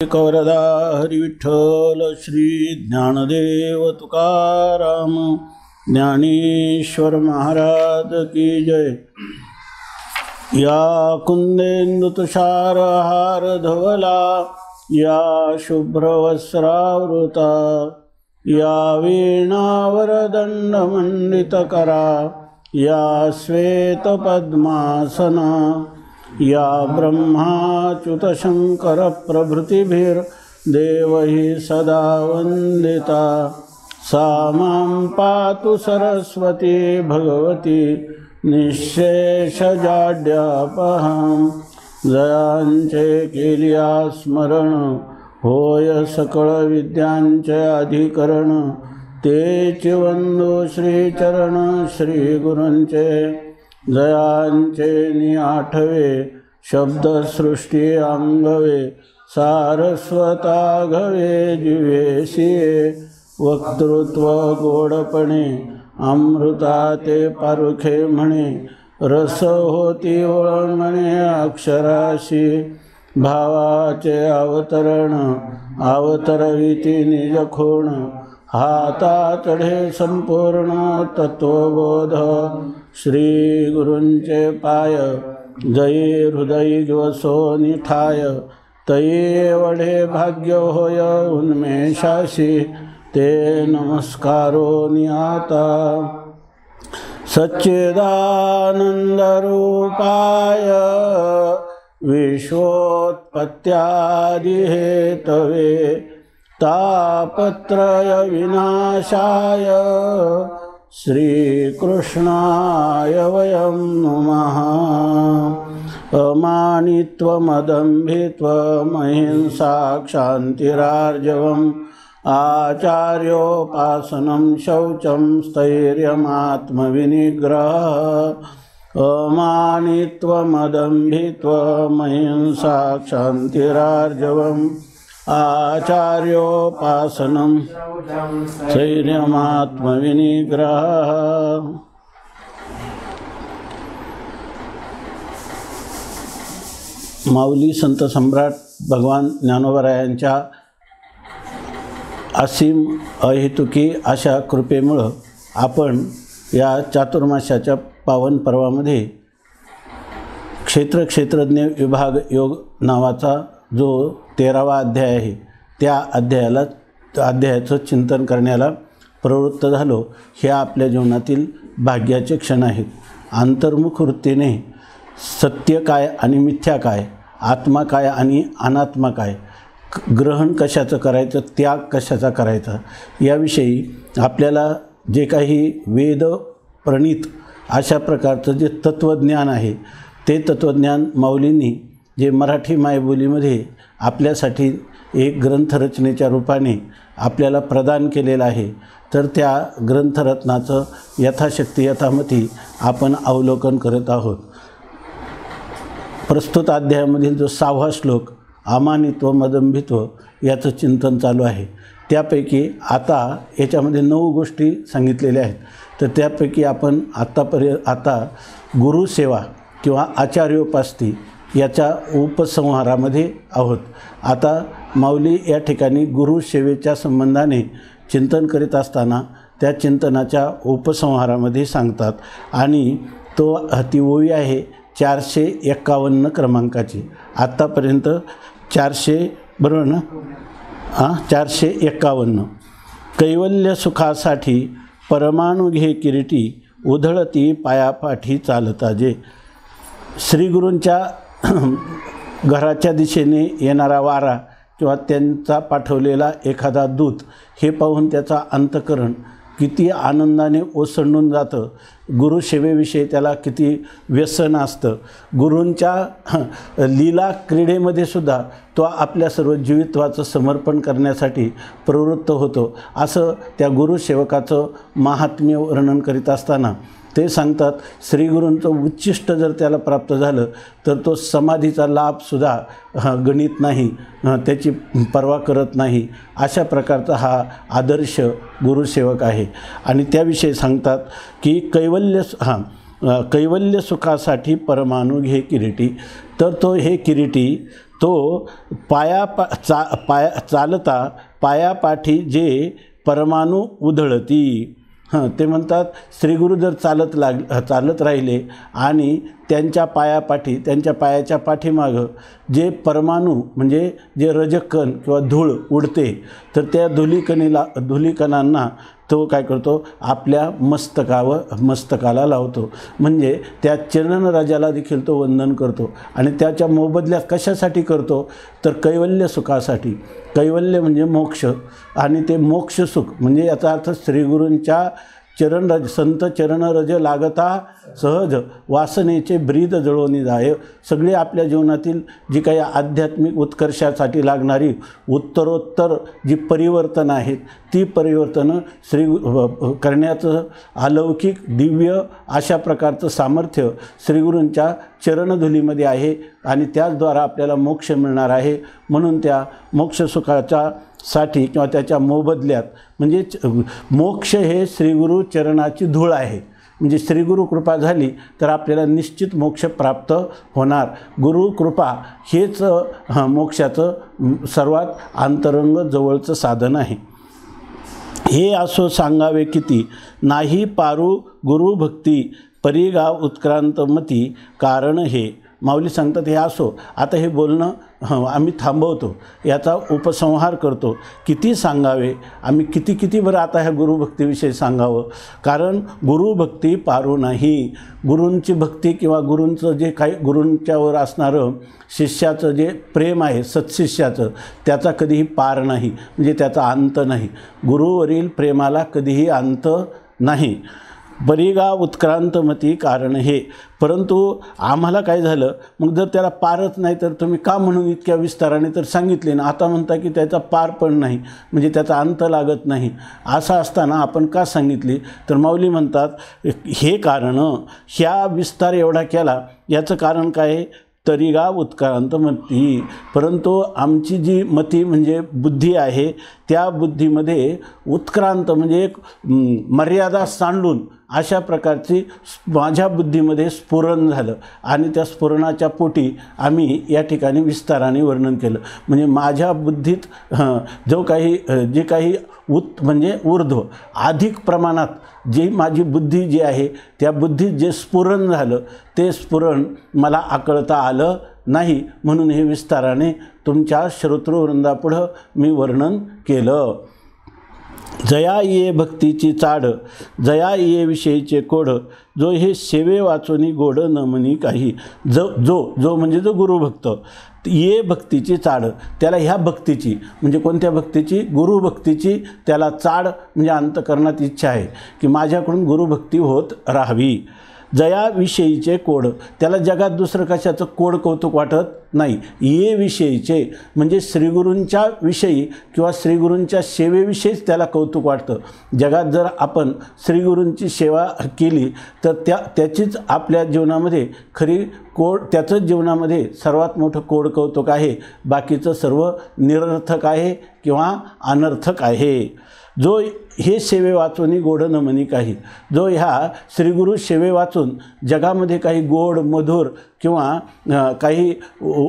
कवरदा हरी विठ्ठल श्री ज्ञानदेव तुकाराम ज्ञानेश्वर महाराज की जय। या कुंदेंदु तुषार हार धवला, या शुभ्रवस्त्रावृता, या वीणावरदंड मंडितकरा, या श्वेतपद्मासना, या ब्रह्माच्युतशंकर प्रभृतिभिर्देवैः सदा वन्दिता। सा मां पातु सरस्वती भगवती निःशेषजाड्यापहां। जयांचे केलिया स्मरण, होय सकळ विद्यांचे अधिकरण। तेचे वंदो श्रीचरण श्री गुरूंचे, जयांचे निआठवे शब्दसृष्टी अंगवे। सारस्वताघवे जिवेशिये, वक्तृत्व गोडपणे अमृता ते पारुखे म्हणे। रस होती ओळंगणे अक्षराशी, भावाचे अवतरण अवतरविती निज खूण। हाता चढे संपूर्ण तत्वबोध, श्री गुरूंचे पाय। जयी हृदयी वसो निठाय, तये वढे भाग्य होय उन्मेषाशी। ते नमस्कारो निआता सच्चिदानंदरूपाय, विश्वोत्पत्त्यादिहेतवे। तापत्रय विनाशाय, श्रीकृष्णाय वयं नमः। अमानित्वमदम्भित्वमहिंसा क्षान्तिरार्जवम्, आचार्योपासनं शौचं स्थैर्यमात्मविनिग्रहः। अमानित्वमदम्भित्वमहिंसा क्षान्तिरार्जवम्, आचार्योपासनं स्थैर्यमात्मविनिग्रहः। माऊली संत सम्राट भगवान ज्ञानोबरायांच्या असीम अहेतुकी अशा कृपेमुळं आपण या चातुर्मास्याच्या पावन पर्वामध्ये क्षेत्रज्ञ विभाग योग नावाचा जो 13वा अध्याय आहे, त्या अध्यायाचं चिंतन करण्याला प्रवृत्त झालो। हे आपल्या जीवनातील भाग्याचे क्षण आहेत। अंतर्मुख वृत्तीने सत्य काय आणि मिथ्या काय, आत्मा काय आणि अनात्मा काय, ग्रहण कशाचं करायचं, त्याग कशाचा करायचा, याविषयी आपल्याला जे काही वेद प्रणीत अशा प्रकारचं जे तत्त्वज्ञान आहे, ते तत्त्वज्ञान माऊलींनी जे मराठी मायबोलीमध्ये आपल्यासाठी एक ग्रंथरचनेच्या रूपाने आपल्याला प्रदान केलेलं आहे, तर त्या ग्रंथरत्नाचं यथाशक्ती यथामती आपण अवलोकन करत आहोत। प्रस्तुत अध्यायामधील जो 6वा श्लोक अमानित्व मदंभित्व याचं चिंतन चालू आहे। त्यापैकी आता याच्यामध्ये 9 गोष्टी सांगितलेल्या आहेत। तर त्यापैकी आपण आता गुरुसेवा किंवा आचार्योपास्ती याच्या उपसंहारामध्ये आहोत। आता माऊली या ठिकाणी गुरुसेवेच्या संबंधाने चिंतन करीत असताना त्या चिंतनाच्या उपसंहारामध्ये सांगतात, आणि ती ओवी आहे 451 क्रमांकाची। आत्तापर्यंत 400 बरोबर ना, 451। कैवल्य सुखासाठी परमाणु घे किरीटी, उधळती पायापाठी चालता जे। श्रीगुरूंच्या घराच्या दिशेने येणारा वारा किंवा त्यांचा पाठवलेला एखादा दूत हे पाहून त्याचा अंतःकरण किती आनंदाने ओसंडून जातं। गुरुसेवेविषयी त्याला किती व्यसन असतं। गुरूंच्या लीला क्रीडेमध्ये सुद्धा तो आपल्या सर्व जीवित्वाचं समर्पण करण्यासाठी प्रवृत्त होतो। असं त्या गुरुसेवकाचं महात्म्य वर्णन करीत असताना ते सांगतात, श्रीगुरूंचं उच्चिष्ट जर त्याला प्राप्त झालं तर तो समाधीचा लाभसुद्धा गणित नाही, त्याची पर्वा करत नाही। अशा प्रकारचा हा आदर्श गुरुसेवक आहे। आणि त्याविषयी सांगतात की कैवल्य सुखासाठी परमाणु घे किरीटी। तर तो हे किरीटी तो चालता पायापाठी जे परमाणू उधळती. ते म्हणतात श्रीगुरू जर चालत राहिले आणि त्यांच्या पायापाठी, त्यांच्या पायाच्या पाठीमागं जे परमाणू म्हणजे जे रजकण किंवा धूळ उडते, तर त्या धुलीकणांना तो काय करतो, आपल्या मस्तकाला लावतो. म्हणजे त्या चरणराजाला देखील तो वंदन करतो. आणि त्याच्या मोबदल्यात कशासाठी करतो, तर कैवल्य सुखासाठी. कैवल्य म्हणजे मोक्ष, आणि ते मोक्षसुख म्हणजे याचा अर्थ श्रीगुरूंच्या चरणरज, संत चरणरज लागता सहज वासनेचे ब्रीद जळवणी जाय. सगळे आपल्या जीवनातील जी काही आध्यात्मिक उत्कर्षासाठी लागणारी उत्तरोत्तर जी परिवर्तन आहेत, ती परिवर्तनं करण्याचं अलौकिक दिव्य अशा प्रकारचं सामर्थ्य श्रीगुरूंच्या चरणधुलीमध्ये आहे. आणि त्याचद्वारा आपल्याला मोक्ष मिळणार आहे. म्हणून त्या मोक्षसुखाच्या साठी किंवा त्याच्या मोबदल्यात म्हणजे मोक्ष हे श्रीगुरू चरणाची धूळ आहे. म्हणजे श्रीगुरू कृपा झाली तर आपल्याला निश्चित मोक्ष प्राप्त होणार. गुरु कृपा हेच मोक्षाचं सर्वात अंतरंग जवळचं साधन आहे. हे असो सांगावे किती, नाही पारू गुरुभक्ती, परिगाव उत्क्रांत मती, कारण हे. माऊली सांगतात हे असो. आता हे बोलणं आम्ही थांबवतो, याचा उपसंहार करतो. किती सांगावे, आम्ही किती बरं आता ह्या गुरुभक्तीविषयी सांगावं. कारण गुरुभक्ती पारू नाही. गुरूंची भक्ती किंवा गुरूंचं जे काही गुरूंच्यावर असणारं शिष्याचं जे प्रेम आहे, सत्शिष्याचं, त्याचा कधीही पार नाही. म्हणजे त्याचा अंत नाही. गुरुवरील प्रेमाला कधीही अंत नाही. परिगाव उत्क्रांतमती कारण हे. परंतु आम्हाला काय झालं, मग जर त्याला पारच नाही तर तुम्ही का म्हणून इतक्या विस्ताराने तर सांगितले ना, आता म्हणता की त्याचा पार पण नाही, म्हणजे त्याचा अंत लागत नाही. असं असताना आपण का सांगितली, तर माऊली म्हणतात हे कारण, ह्या विस्तार एवढा केला याचं कारण काय आहे, तरीगाव उत्क्रांत मती. परंतु आमची जी मती म्हणजे बुद्धी आहे, त्या बुद्धीमध्ये उत्क्रांत म्हणजे एक मर्यादा सांडून अशा प्रकारची माझ्या बुद्धीमध्ये स्फुरण झालं. आणि त्या स्फुरणाच्या पोटी आम्ही या ठिकाणी विस्ताराने वर्णन केलं. म्हणजे माझ्या बुद्धीत जे काही म्हणजे ऊर्ध्व अधिक प्रमाणात जी माझी बुद्धी जी आहे, त्या बुद्धीत जे स्फुरण झालं, ते स्फुरण मला आकळता आलं नाही. म्हणून हे विस्ताराने तुमच्या श्रोतृवृंदापुढं मी वर्णन केलं. जया ये भक्तीची चाड, जया ये विषयीचे कोड, जो हे सेवे वाचोनी गोड न म्हणी काही. जो म्हणजे जो गुरुभक्त, ये भक्तीची चाड, त्याला ह्या भक्तीची म्हणजे कोणत्या भक्तीची, गुरुभक्तीची त्याला चाड म्हणजे अंतकरणात इच्छा आहे की माझ्याकडून गुरुभक्ती होत राहावी. जया विषयीचे कोड, त्याला जगात दुसरं कशाचं कोड कौतुक वाटत नाही. ये विषयीचे म्हणजे श्रीगुरूंच्या विषयी किंवा श्रीगुरूंच्या सेवेविषयीच त्याला कौतुक वाटतं. जगात जर आपण श्रीगुरूंची सेवा केली तर त्याचीच आपल्या जीवनामध्ये खरी कोड, त्याचंच जीवनामध्ये सर्वात मोठं कोड कौतुक आहे. बाकीचं सर्व निरर्थक आहे किंवा अनर्थक आहे. जो हे सेवे वाचून गोड न म्हणी काही, जो ह्या श्रीगुरू सेवे वाचून जगामध्ये काही गोड मधुर किंवा काही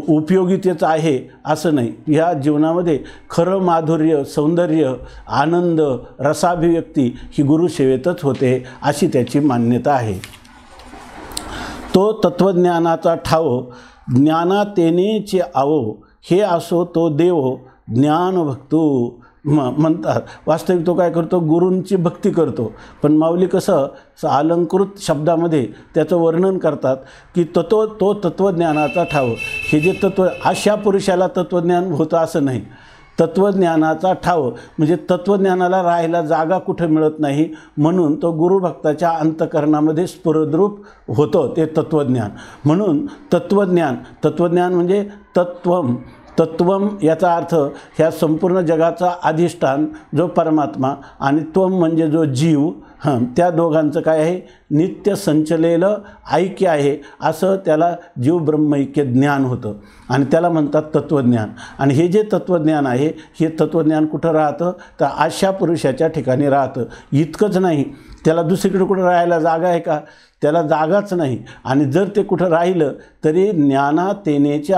उपयोगितेचं आहे असं नाही. ह्या जीवनामध्ये खरं माधुर्य, सौंदर्य, आनंद, रसाभिव्यक्ती ही गुरुसेवेतच होते अशी त्याची मान्यता आहे. तो तत्वज्ञानाचा ठाव, ज्ञानातेनेचे आवो, हे असो तो देव ज्ञानभक्तो म्हणतात. वास्तविक तो काय करतो, गुरूंची भक्ती करतो. पण माऊली कसं अलंकृत शब्दामध्ये त्याचं वर्णन करतात की तो तत्वज्ञानाचा ठाव. हे जे तत्व, अशा पुरुषाला तत्वज्ञान होतं असं नाही. तत्वज्ञानाचा ठाव म्हणजे तत्वज्ञानाला राहायला जागा कुठं मिळत नाही, म्हणून तो गुरुभक्ताच्या अंतकरणामध्ये स्फुरद्रूप होतं ते तत्वज्ञान. म्हणून तत्वज्ञान म्हणजे तत्वम याचा अर्थ ह्या संपूर्ण जगाचा अधिष्ठान जो परमात्मा आणि त्वम म्हणजे जो जीव, त्या दोघांचं काय आहे, नित्य संचलेलं ऐक्य आहे. असं त्याला जीव ब्रह्मैक्य ज्ञान होतं आणि त्याला म्हणतात तत्वज्ञान. आणि हे जे तत्वज्ञान आहे, हे तत्वज्ञान कुठं राहतं, तर अशा पुरुषाच्या ठिकाणी राहतं. इतकंच नाही त्याला दुसरीकडे कुठं राहायला जागा आहे का? त्याला जागाच नाही. आणि जर ते कुठं राहिलं तरी ज्ञानात येण्याची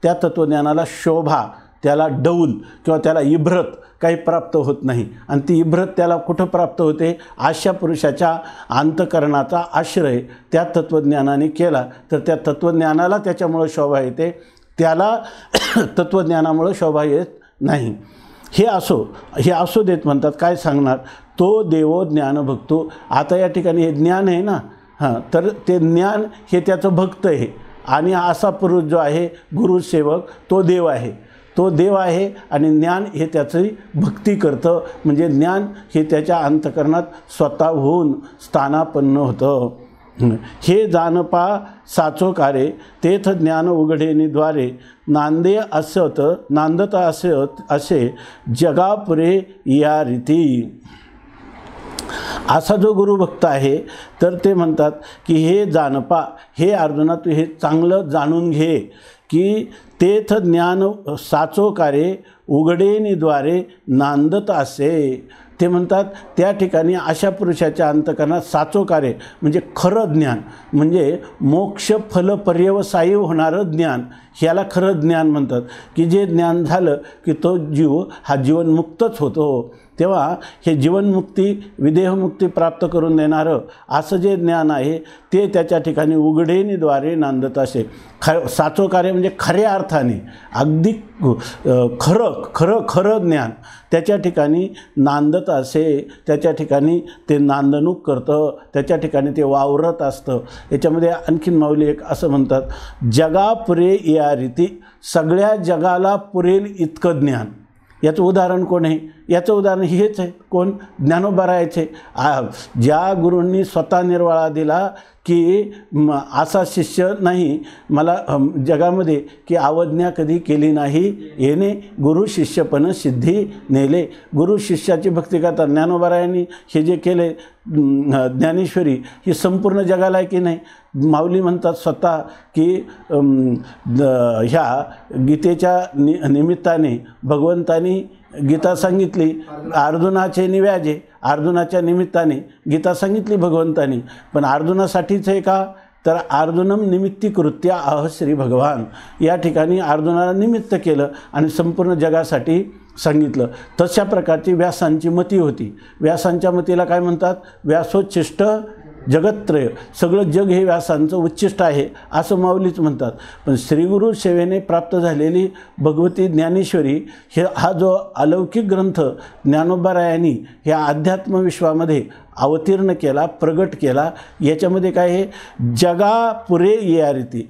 त्या तत्त्वज्ञानाला शोभा, त्याला डौल किंवा त्याला इब्रत काही प्राप्त होत नाही. आणि ती इब्रत त्याला कुठं प्राप्त होते? अशा पुरुषाच्या अंतकरणाचा आश्रय त्या तत्त्वज्ञानाने केला तर त्या तत्त्वज्ञानाला त्याच्यामुळं शोभा येते, त्याला तत्त्वज्ञानामुळं शोभा येत नाही. हे असो देत म्हणतात. काय सांगणार? तो देवो ज्ञान भक्तो. आता या ठिकाणी हे ज्ञान आहे ना, तर ते ज्ञान हे त्याचं भक्त आहे. आणि असा पुरुष जो आहे गुरुसेवक तो देव आहे. तो देव आहे आणि ज्ञान हे त्याची भक्ती करतं. म्हणजे ज्ञान हे त्याच्या अंतकरणात स्वतः होऊन स्थानापन्न होतं. हे जानपा साचो कारे तेथ ज्ञान उघडेनी द्वारे नांदत असे जगापुरे या रीती. असा जो गुरुभक्त आहे तर ते म्हणतात की हे जानपा, हे अर्जुना तू हे चांगलं जाणून घे की तेथ ज्ञान साचो कारे उघडेनी द्वारे नांदत असे. ते म्हणतात त्या ठिकाणी अशा पुरुषाच्या अंतकरणात साचो कार्य म्हणजे खरं ज्ञान, म्हणजे मोक्ष फल पर्यवसायी होणारं ज्ञान, ह्याला खरं ज्ञान म्हणतात. की जे ज्ञान झालं की तो जीव हा जीवनमुक्तच होतो. तेव्हा हे जीवनमुक्ती विदेहमुक्ती प्राप्त करून देणारं असं जे ज्ञान आहे ते त्याच्या ठिकाणी उघडेनीद्वारे नांदत असे. साचो कार्य म्हणजे खऱ्या अर्थाने अगदी खरं ज्ञान त्याच्या ठिकाणी नांदत असे. त्याच्या ठिकाणी ते नांदणूक करतं, त्याच्या ठिकाणी ते वावरत असतं. याच्यामध्ये आणखीन माऊली एक असं म्हणतात, जगा पुरे या रीती, सगळ्या जगाला पुरेल इतकं ज्ञान. याचं उदाहरण कोण आहे? याचं उदाहरण हेच आहे. कोण? ज्ञानोबारायाचे. ज्या गुरूंनी स्वतः निर्वाळा दिला की असा शिष्य नाही मला जगामध्ये की अवज्ञा कधी केली नाही, येणे गुरु शिष्यपण सिद्धी नेले. गुरु शिष्याची भक्ती करतात. ज्ञानोबारायांनी हे जे केले ज्ञानेश्वरी ही संपूर्ण जगाला आहे की नाही. माऊली म्हणतात स्वतः की ह्या गीतेच्या निमित्ताने भगवंतानी गीता सांगितली, अर्जुनाचे निव्याजे, अर्जुनाच्या निमित्ताने गीता सांगितली भगवंतानी. पण अर्जुनासाठीच आहे का? तर अर्जुनम निमित्तीकृत्य अह श्री भगवान, या ठिकाणी अर्जुनाला निमित्त केलं आणि संपूर्ण जगासाठी सांगितलं. तशा प्रकारची व्यासांची मती होती. व्यासांच्या मतीला काय म्हणतात? व्यासोच्छिष्ट जगत्त्रय, सगळं जग हे व्यासांचं उच्चिष्ट आहे असं माऊलीच म्हणतात. पण श्रीगुरु सेवेने प्राप्त झालेली भगवती ज्ञानेश्वरी हा जो अलौकिक ग्रंथ ज्ञानोबारायांनी ह्या अध्यात्म विश्वामध्ये अवतीर्ण केला, प्रगट केला. याच्यामध्ये काय आहे? जगा पुरे या रीती,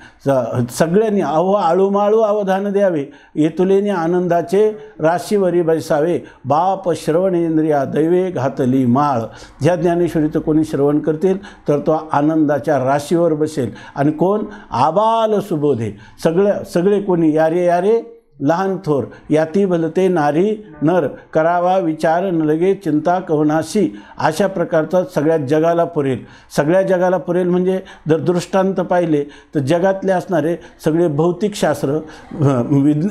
सगळ्यांनी आळूमाळू अवधान द्यावे, येतुलेनी आनंदाचे राशीवरी बैसावे, बाप श्रवणेंद्रिया दैवे घातली माळ. ह्या ज्ञानेश्वरीचं कोणी श्रवण करतील तर तो आनंदाच्या राशीवर बसेल. आणि कोण? आबाल सुबोधे, सगळे कोणी यारे यारे लहान थोर, याती भलते नारी नर, करावा विचार न लगे चिंता कवनाशी. अशा प्रकारचा सगळ्या जगाला पुरेल. सगळ्या जगाला पुरेल म्हणजे जर दृष्टांत पाहिले तर जगातले असणारे सगळे भौतिकशास्त्र,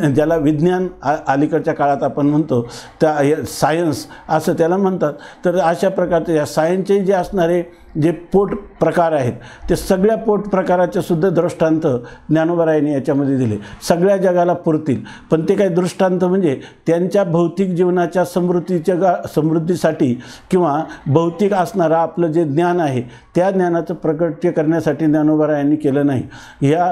ज्याला विज्ञान अलीकडच्या काळात आपण म्हणतो त्या सायन्स असं त्याला म्हणतात. तर अशा प्रकारचे या सायन्सचे जे असणारे जे पोट प्रकार आहेत ते सगळ्या पोट प्रकाराचे सुद्धा दृष्टांत ज्ञानोबारायांनी याच्यामध्ये दिले. सगळ्या जगाला पुरतील. पण ते काही दृष्टांत म्हणजे त्यांच्या भौतिक जीवनाच्या समृद्धीसाठी किंवा भौतिक असणारं आपलं जे ज्ञान आहे त्या ज्ञानाचं प्रकट्य करण्यासाठी ज्ञानोबारायांनी केलं नाही. ह्या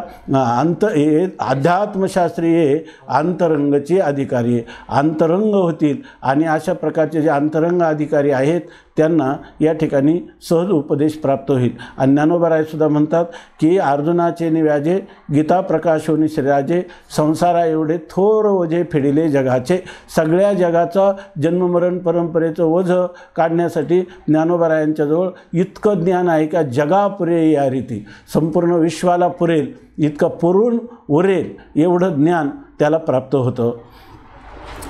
अध्यात्मशास्त्रीय अंतरंगचे अधिकारी अंतरंग होतील आणि अशा प्रकारचे जे अंतरंग अधिकारी आहेत त्यांना या ठिकाणी सहज उपदेश प्राप्त होईल. आणि ज्ञानोबारायसुद्धा म्हणतात की अर्जुनाचे निव्याजे, गीता प्रकाशोनी श्रीराजे, संसारा एवढे थोर ओझे फेडिले जगाचे. सगळ्या जगाचा जन्ममरण परंपरेचं ओझं काढण्यासाठी ज्ञानोबारायांच्याजवळ इतकं ज्ञान आहे का जगा पुरे या रीती, संपूर्ण विश्वाला पुरेल इतकं पुरून उरेल एवढं ज्ञान त्याला प्राप्त होतं.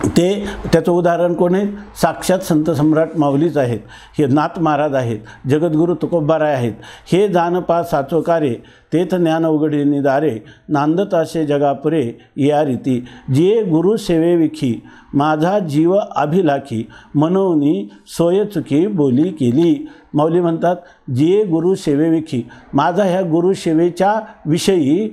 त्याचं उदाहरण कोण आहे? साक्षात संत सम्राट माऊलीच आहेत. हे नाथ महाराज आहेत, जगद्गुरू तुकोबाराय आहेत. हे जानपा साचो कार्य तेथ ज्ञान उघडिनी दारे नांदत असे जगापुरे या रीती जे गुरु सेवेविखी माझा जीव अभिलाखी मनवनी सोय चुकी बोली केली. माऊली म्हणतात जे गुरु सेवेविखी माझा ह्या गुरुसेवेच्या विषयी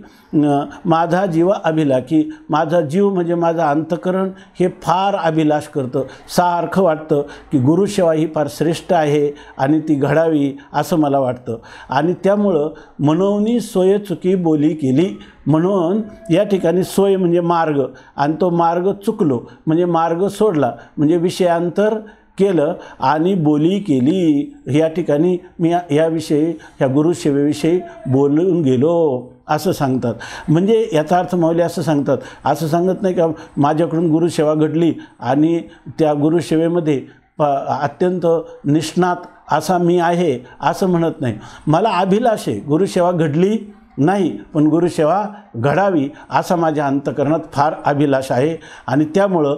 माझा जीव अभिलाखी, माझा जीव म्हणजे माझं अंतकरण हे फार अभिलाष करतं, सारखं वाटतं की गुरुसेवा ही फार श्रेष्ठ आहे आणि ती घडावी असं मला वाटतं. आणि त्यामुळं मनवनी सोय चुकी बोली केली. म्हणून या ठिकाणी सोय म्हणजे मार्ग, आणि तो मार्ग चुकलो म्हणजे मार्ग सोडला म्हणजे विषयांतर केलं आणि बोली केली. या ठिकाणी मी याविषयी ह्या गुरुसेवेविषयी बोलून गेलो असं सांगतात. म्हणजे याचा अर्थ माऊली असं सांगतात, असं सांगत नाही का माझ्याकडून गुरुसेवा घडली आणि त्या गुरुसेवेमध्ये अत्यंत निष्णात असा मी आहे असं म्हणत नाही. मला अभिलाष आहे, गुरुसेवा घडली नाही पण गुरुसेवा घडावी असा माझ्या अंतकरणात फार अभिलाष आहे. आणि त्यामुळं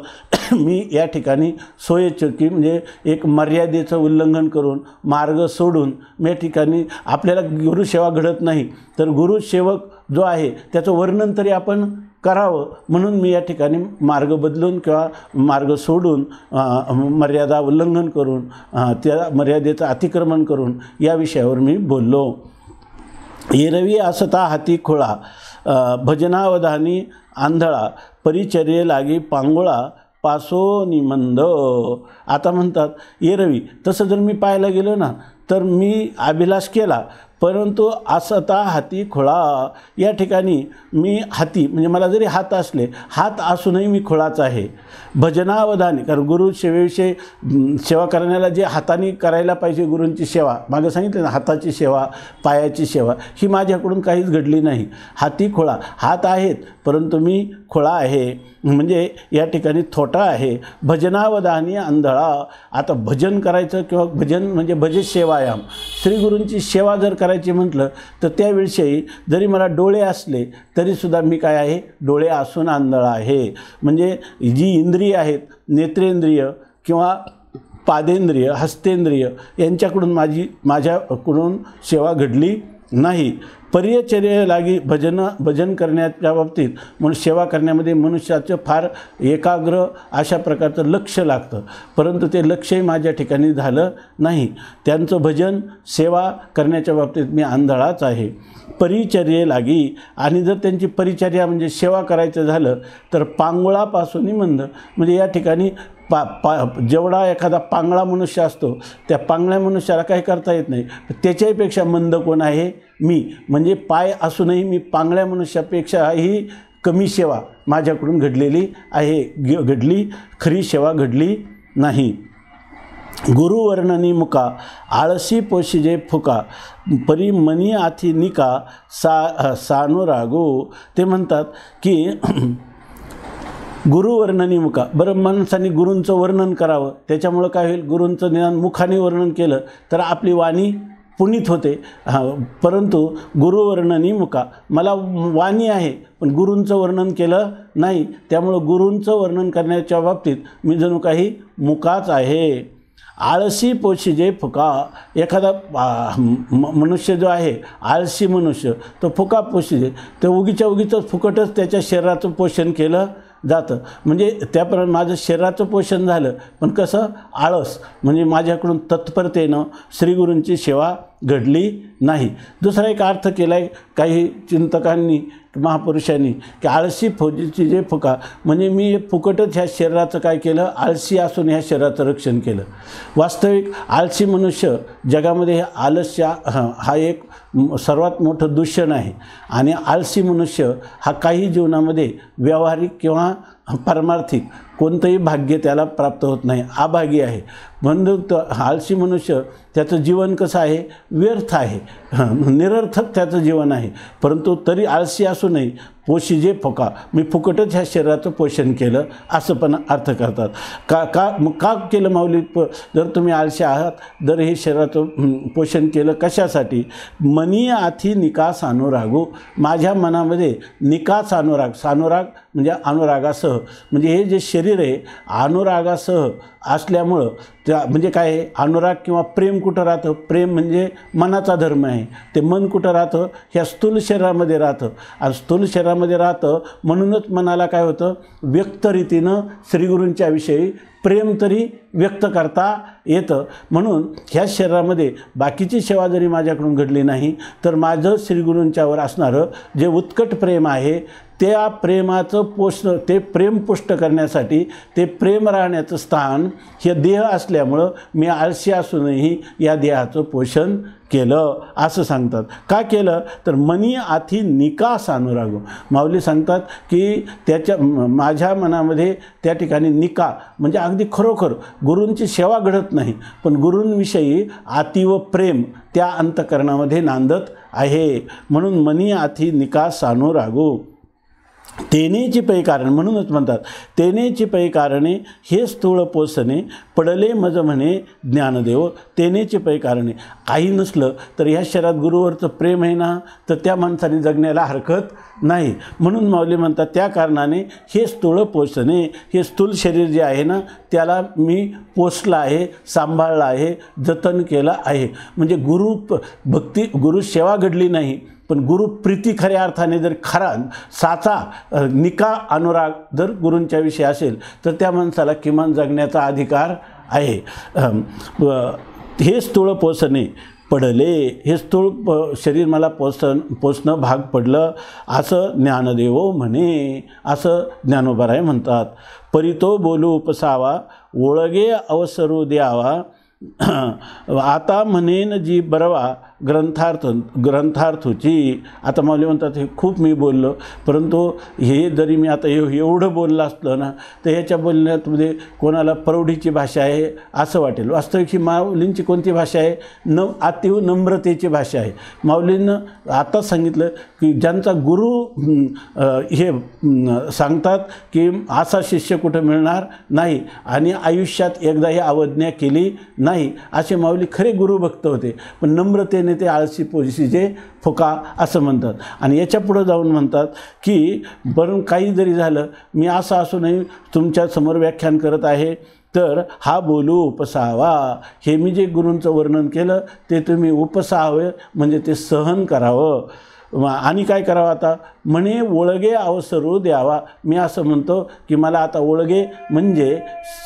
मी या ठिकाणी सोयीचुकी म्हणजे एक मर्यादेचं उल्लंघन करून मार्ग सोडून या ठिकाणी आपल्याला गुरुसेवा घडत नाही तर गुरुसेवक जो आहे त्याचं वर्णन तरी आपण करावं म्हणून मी या ठिकाणी मार्ग बदलून किंवा मार्ग सोडून मर्यादा उल्लंघन करून त्या मर्यादेचं अतिक्रमण करून या विषयावर मी बोललो. एरवी असता हाती खोळा भजनावधानी आंधळा परिचर्ये लागी पांगोळा पासो निमंद. आता म्हणतात एरवी, तसं जर मी पाहायला गेलो ना तर मी अभिलाष केला परंतु असता हाती खोळा, या ठिकाणी मी हाती म्हणजे मला जरी हात असले, हात असूनही मी खोळाच आहे. भजनावधानी, कारण गुरु सेवेविषयी सेवा करण्याला जे हाताने करायला पाहिजे गुरूंची सेवा, मागं सांगितलं ना हाताची सेवा पायाची सेवा ही माझ्याकडून काहीच घडली नाही. हाती खोळा, हात आहेत परंतु मी खोळा आहे म्हणजे या ठिकाणी थोटा आहे. भजनावधानी आंधळा, आता भजन करायचं किंवा भजन म्हणजे भजसेवायाम श्रीगुरूंची सेवा जर करायची म्हटलं तर त्याविषयी जरी मला डोळे असले तरीसुद्धा मी काय आहे, डोळे असून आंधळा आहे. म्हणजे जी इंद्रिय आहेत नेत्रेंद्रिय किंवा पादेंद्रिय हस्तेंद्रिय यांच्याकडून माझ्याकडून सेवा घडली नाही. परिचर्ये लागी भजन करण्याच्या बाबतीत म्हणून सेवा करण्यामध्ये मनुष्याचं फार एकाग्र अशा प्रकारचं लक्ष लागतं परंतु ते लक्षही माझ्या ठिकाणी झालं नाही. त्यांचं भजन सेवा करण्याच्या बाबतीत मी आंधळाच आहे. परिचर्ये लागी, आणि जर त्यांची परिचर्या म्हणजे सेवा करायचं झालं तर पांगोळापासून मंद, म्हणजे या ठिकाणी जेवढा एखादा पांगळा मनुष्य असतो त्या पांगळ्या मनुष्याला काही करता येत नाही, त्याच्याहीपेक्षा मंद कोण आहे, मी. म्हणजे पाय असूनही मी पांगळ्या मनुष्यापेक्षाही कमी सेवा माझ्याकडून घडलेली आहे, घडली खरी सेवा घडली नाही. गुरुवर्णनी मुका आळसी पोशिजे फुका परी मनी आथी निका सानुरागो. ते म्हणतात की गुरुवर्णनी मुका, बरं माणसाने गुरूंचं वर्णन करावं, त्याच्यामुळं काय होईल, गुरूंचं निदान मुखाने वर्णन केलं तर आपली वाणी पुनीत होते. परंतु गुरुवर्णनी मुका, मला वाणी आहे पण गुरूंचं वर्णन केलं नाही, त्यामुळं गुरूंचं वर्णन करण्याच्या बाबतीत मी जणू काही मुकाच आहे. आळसी पोशिजे फुका, एखादा मनुष्य जो आहे आळसी मनुष्य तो फुका पोशिजे, तर उगीच फुकटच त्याच्या शरीराचं पोषण केलं जातं. म्हणजे त्याप्रमाणे माझं शरीराचं पोषण झालं पण कसं, आळस, म्हणजे माझ्याकडून तत्परतेनं श्रीगुरूंची सेवा घडली नाही. दुसरा एक अर्थ केला आहे काही चिंतकांनी महापुरुषांनी की आळसी फौजीची जे फुका, म्हणजे मी फुकटच ह्या शरीराचं काय केलं, आळसी असून ह्या शरीराचं रक्षण केलं. वास्तविक आळसी मनुष्य जगामध्ये आलस्य हा एक सर्वात मोठं दूषण आहे आणि आळसी मनुष्य हा काही जीवनामध्ये व्यावहारिक किंवा पारमार्थिक कोणतंही भाग्य त्याला प्राप्त होत नाही, अभागी आहे. म्हणून आळसी मनुष्य त्याचं जीवन कसं आहे, व्यर्थ आहे, निरर्थक त्याचं जीवन आहे. परंतु तरी आळसी असूनही पोशिजे फुका, मी फुकटच ह्या शरीराचं पोषण केलं असं पण अर्थ करतात. का केलं माऊली, जर तुम्ही आळशी आहात जर हे शरीराचं पोषण केलं कशासाठी, मनी आथी निकास अनुरागो, माझ्या मनामध्ये निकास अनुराग, सानुराग म्हणजे अनुरागासह, म्हणजे हे जे शरीर आहे अनुरागासह असल्यामुळं त्या म्हणजे काय आहे, अनुराग किंवा प्रेम कुठं राहतं, प्रेम म्हणजे मनाचा धर्म आहे, ते मन कुठं राहतं, ह्या स्थूल शरीरामध्ये राहतं, आणि स्थूल शरीरामध्ये राहतं म्हणूनच मनाला काय होतं, व्यक्त रीतीनं श्रीगुरूंच्या विषयी प्रेम तरी व्यक्त करता येतं. म्हणून ह्या शरीरामध्ये बाकीची सेवा जरी माझ्याकडून घडली नाही तर माझं श्रीगुरूंच्यावर असणारं जे उत्कट प्रेम आहे त्या प्रेमाचं पोषण, ते प्रेम पुष्ट करण्यासाठी, ते प्रेम राहण्याचं स्थान हे देह असल्यामुळं मी आळशी असूनही या देहाचं पोषण केलं असं सांगतात. का केलं तर मनी आथी निकास अनुराग. माऊली सांगतात की त्याच्या माझ्या मनामध्ये त्या ठिकाणी निका म्हणजे अगदी खरोखर गुरूंची सेवा घडत नाही, पण गुरूंविषयी अतीव प्रेम त्या अंतःकरणामध्ये नांदत आहे. म्हणून मनी आथी निकास अनुरागो तेनेची पै कारण, म्हणूनच म्हणतात तेनेची पै कारणे हे स्थूळ पोसणे पडले मज म्हणे ज्ञानदेव. तेनेची पै कारणे, काही नसलं तर ह्या शरीरात गुरुवरचं प्रेम आहे ना, तर त्या माणसाने जगण्याला हरकत नाही. म्हणून माऊली म्हणतात त्या कारणाने हे स्थूळ पोसणे, हे स्थूल शरीर जे आहे ना त्याला मी पोसलं आहे, सांभाळलं आहे, जतन केलं आहे. म्हणजे गुरु भक्ती, गुरु सेवा घडली नाही, पण गुरु प्रीती खऱ्या अर्थाने जर खरा साचा निका अनुराग जर गुरूंच्या विषयी असेल तर त्या माणसाला किमान जगण्याचा अधिकार आहे. हे स्थूळ पोसणे पडले, हे स्थूळ शरीर मला पोसणं भाग पडलं असं ज्ञानदेव म्हणे, असं ज्ञानोबाराय म्हणतात. परितो बोलू उपसावा ओळगे अवसरू द्यावा आता म्हणेन जी बरवा ग्रंथार्थूची. आता माऊली म्हणतात हे खूप मी बोललो, परंतु हे जरी मी आता एवढं बोललं असलं ना तर ह्याच्या बोलण्यामध्ये कोणाला प्रौढीची भाषा आहे असं वाटेल. वास्तविक ही माऊलींची कोणती भाषा आहे, अतीव नम्रतेची भाषा आहे. माऊलींनं आता सांगितलं की ज्यांचा गुरु हे सांगतात की असा शिष्य कुठं मिळणार नाही आणि आयुष्यात एकदाही अवज्ञा केली नाही, असे माऊली खरे गुरुभक्त होते. पण नम्रतेने ते आळशी पोलिसीचे फुका असं म्हणतात. आणि याच्या पुढं जाऊन म्हणतात की बरं काही जरी झालं मी असं असूनही तुमच्यासमोर व्याख्यान करत आहे तर हा बोलू उपसावा. हे मी जे गुरूंचं वर्णन केलं ते तुम्ही उपसावे म्हणजे ते सहन करावं. आणि काय करावं आता म्हणे ओळगे अवसरू द्यावा. मी असं म्हणतो की मला आता ओळगे म्हणजे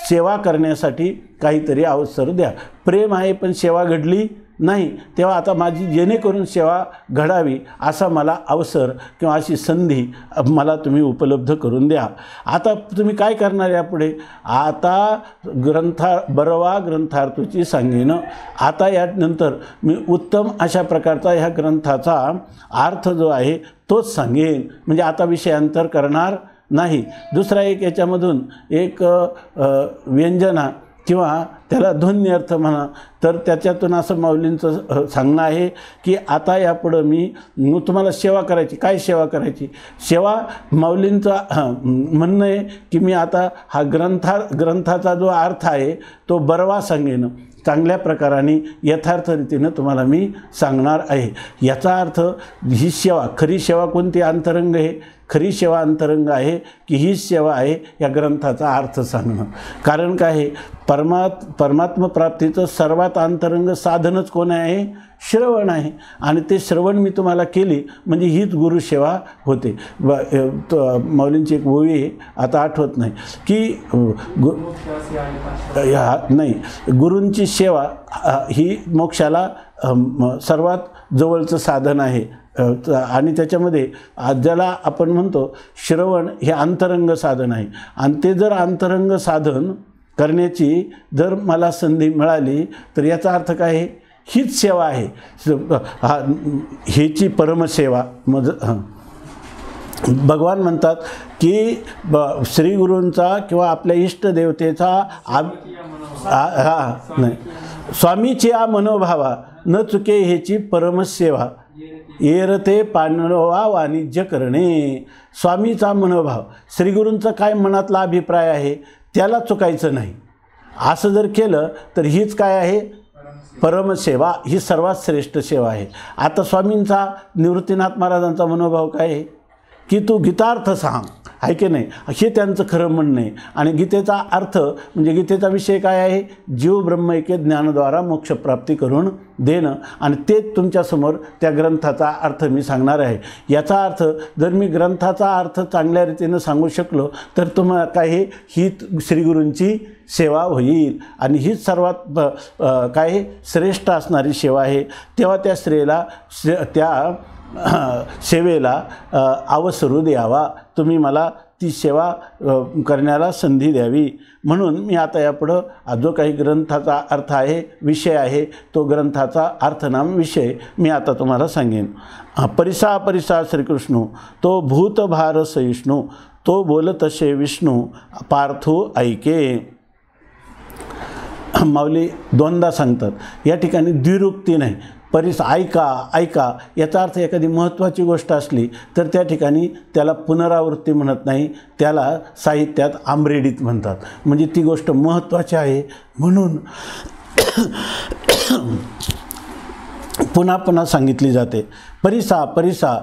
सेवा करण्यासाठी काहीतरी अवसर द्या. प्रेम आहे पण सेवा घडली नाही, तेव्हा आता माझी जेणेकरून सेवा घडावी असा मला अवसर किंवा अशी संधी मला तुम्ही उपलब्ध करून द्या. आता तुम्ही काय करणार यापुढे, आता बरवा ग्रंथार्थूची सांगेन. आता यानंतर मी उत्तम अशा प्रकारचा ह्या ग्रंथाचा अर्थ जो आहे तोच सांगेन, म्हणजे आता विषयांतर करणार नाही. दुसरा एक याच्यामधून एक व्यंजना किंवा त्याला ध्वनी अर्थ म्हणा तर त्याच्यातून असं माऊलींचं सांगणं आहे की आता यापुढं मी तुम्हाला सेवा करायची. काय सेवा करायची, सेवा माऊलींचं म्हणणं आहे की मी आता हा ग्रंथाचा जो अर्थ आहे तो बरवा सांगेन, चांगल्या प्रकाराने यथार्थ रीतीनं तुम्हाला मी सांगणार आहे. याचा अर्थ ही सेवा, खरी सेवा कोणती, अंतरंग आहे. खरी सेवा अंतरंग आहे की ही सेवा आहे या ग्रंथाचा अर्थ सांगणं. कारण काय आहे, परमात्मा प्राप्तीचं सर्वात अंतरंग साधनच कोण आहे, श्रवण आहे. आणि ते श्रवण मी तुम्हाला केली म्हणजे हीच गुरुसेवा होते. माऊलींची एक ओवी आहे, आता आठवत नाही की नाही, गुरूंची सेवा ही मोक्षाला सर्वात जवळचं साधन आहे. आणि त्याच्यामध्ये ज्याला आपण म्हणतो श्रवण हे अंतरंग साधन आहे. आणि ते जर अंतरंग साधन करण्याची जर मला संधी मिळाली तर याचा अर्थ काय आहे, हीच सेवा आहे. ह्याची परमसेवा. भगवान म्हणतात की श्रीगुरूंचा किंवा आपल्या इष्टदेवतेचा नाही, स्वामीची आ मनोभावा न चुके ह्याची परमसेवा येरते पांडवा वाणिज्य करणे. स्वामीचा मनोभाव, श्रीगुरूंचा काय मनातला अभिप्राय आहे त्याला चुकायचं नाही. असं जर केलं तर हीच काय आहे, परमसेवा. ही सर्वात श्रेष्ठ सेवा आहे. आता स्वामींचा, निवृत्तीनाथ महाराजांचा मनोभाव काय आहे की तू गीतार्थ सांग. आहे की नाही, हे त्यांचं खरं म्हणणं आहे. आणि गीतेचा अर्थ म्हणजे गीतेचा विषय काय आहे, जीव ब्रह्मैक्य ज्ञानाद्वारा मोक्षप्राप्ती करून देणं. आणि तेच तुमच्यासमोर त्या ग्रंथाचा अर्थ मी सांगणार आहे. याचा अर्थ जर मी ग्रंथाचा अर्थ चांगल्या रीतीनं सांगू शकलो तर तुम्हाला काय ही श्रीगुरूंची सेवा होईल. आणि हीच सर्वात काय श्रेष्ठ असणारी सेवा आहे. तेव्हा त्या स्त्रीला त्या सेवेला अवसरू द्यावा. तुम्ही मला ती सेवा करण्याला संधी द्यावी. म्हणून मी आता यापुढं जो काही ग्रंथाचा अर्थ आहे, विषय आहे, तो ग्रंथाचा अर्थनाम विषय मी आता तुम्हाला सांगेन. परिसा परिसा श्रीकृष्ण तो भूतभार सहिष्णू तो बोलतसे विष्णू पार्थो ऐके. माऊली दोनदा सांगतात. या ठिकाणी द्विरुक्ती नाही. ऐका याचा अर्थ एखादी महत्त्वाची गोष्ट असली तर त्या ठिकाणी त्याला पुनरावृत्ती म्हणत नाही, त्याला साहित्यात आमरेडीत म्हणतात. म्हणजे ती गोष्ट महत्त्वाची आहे म्हणून पुन्हा पुन्हा सांगितली जाते. परिसा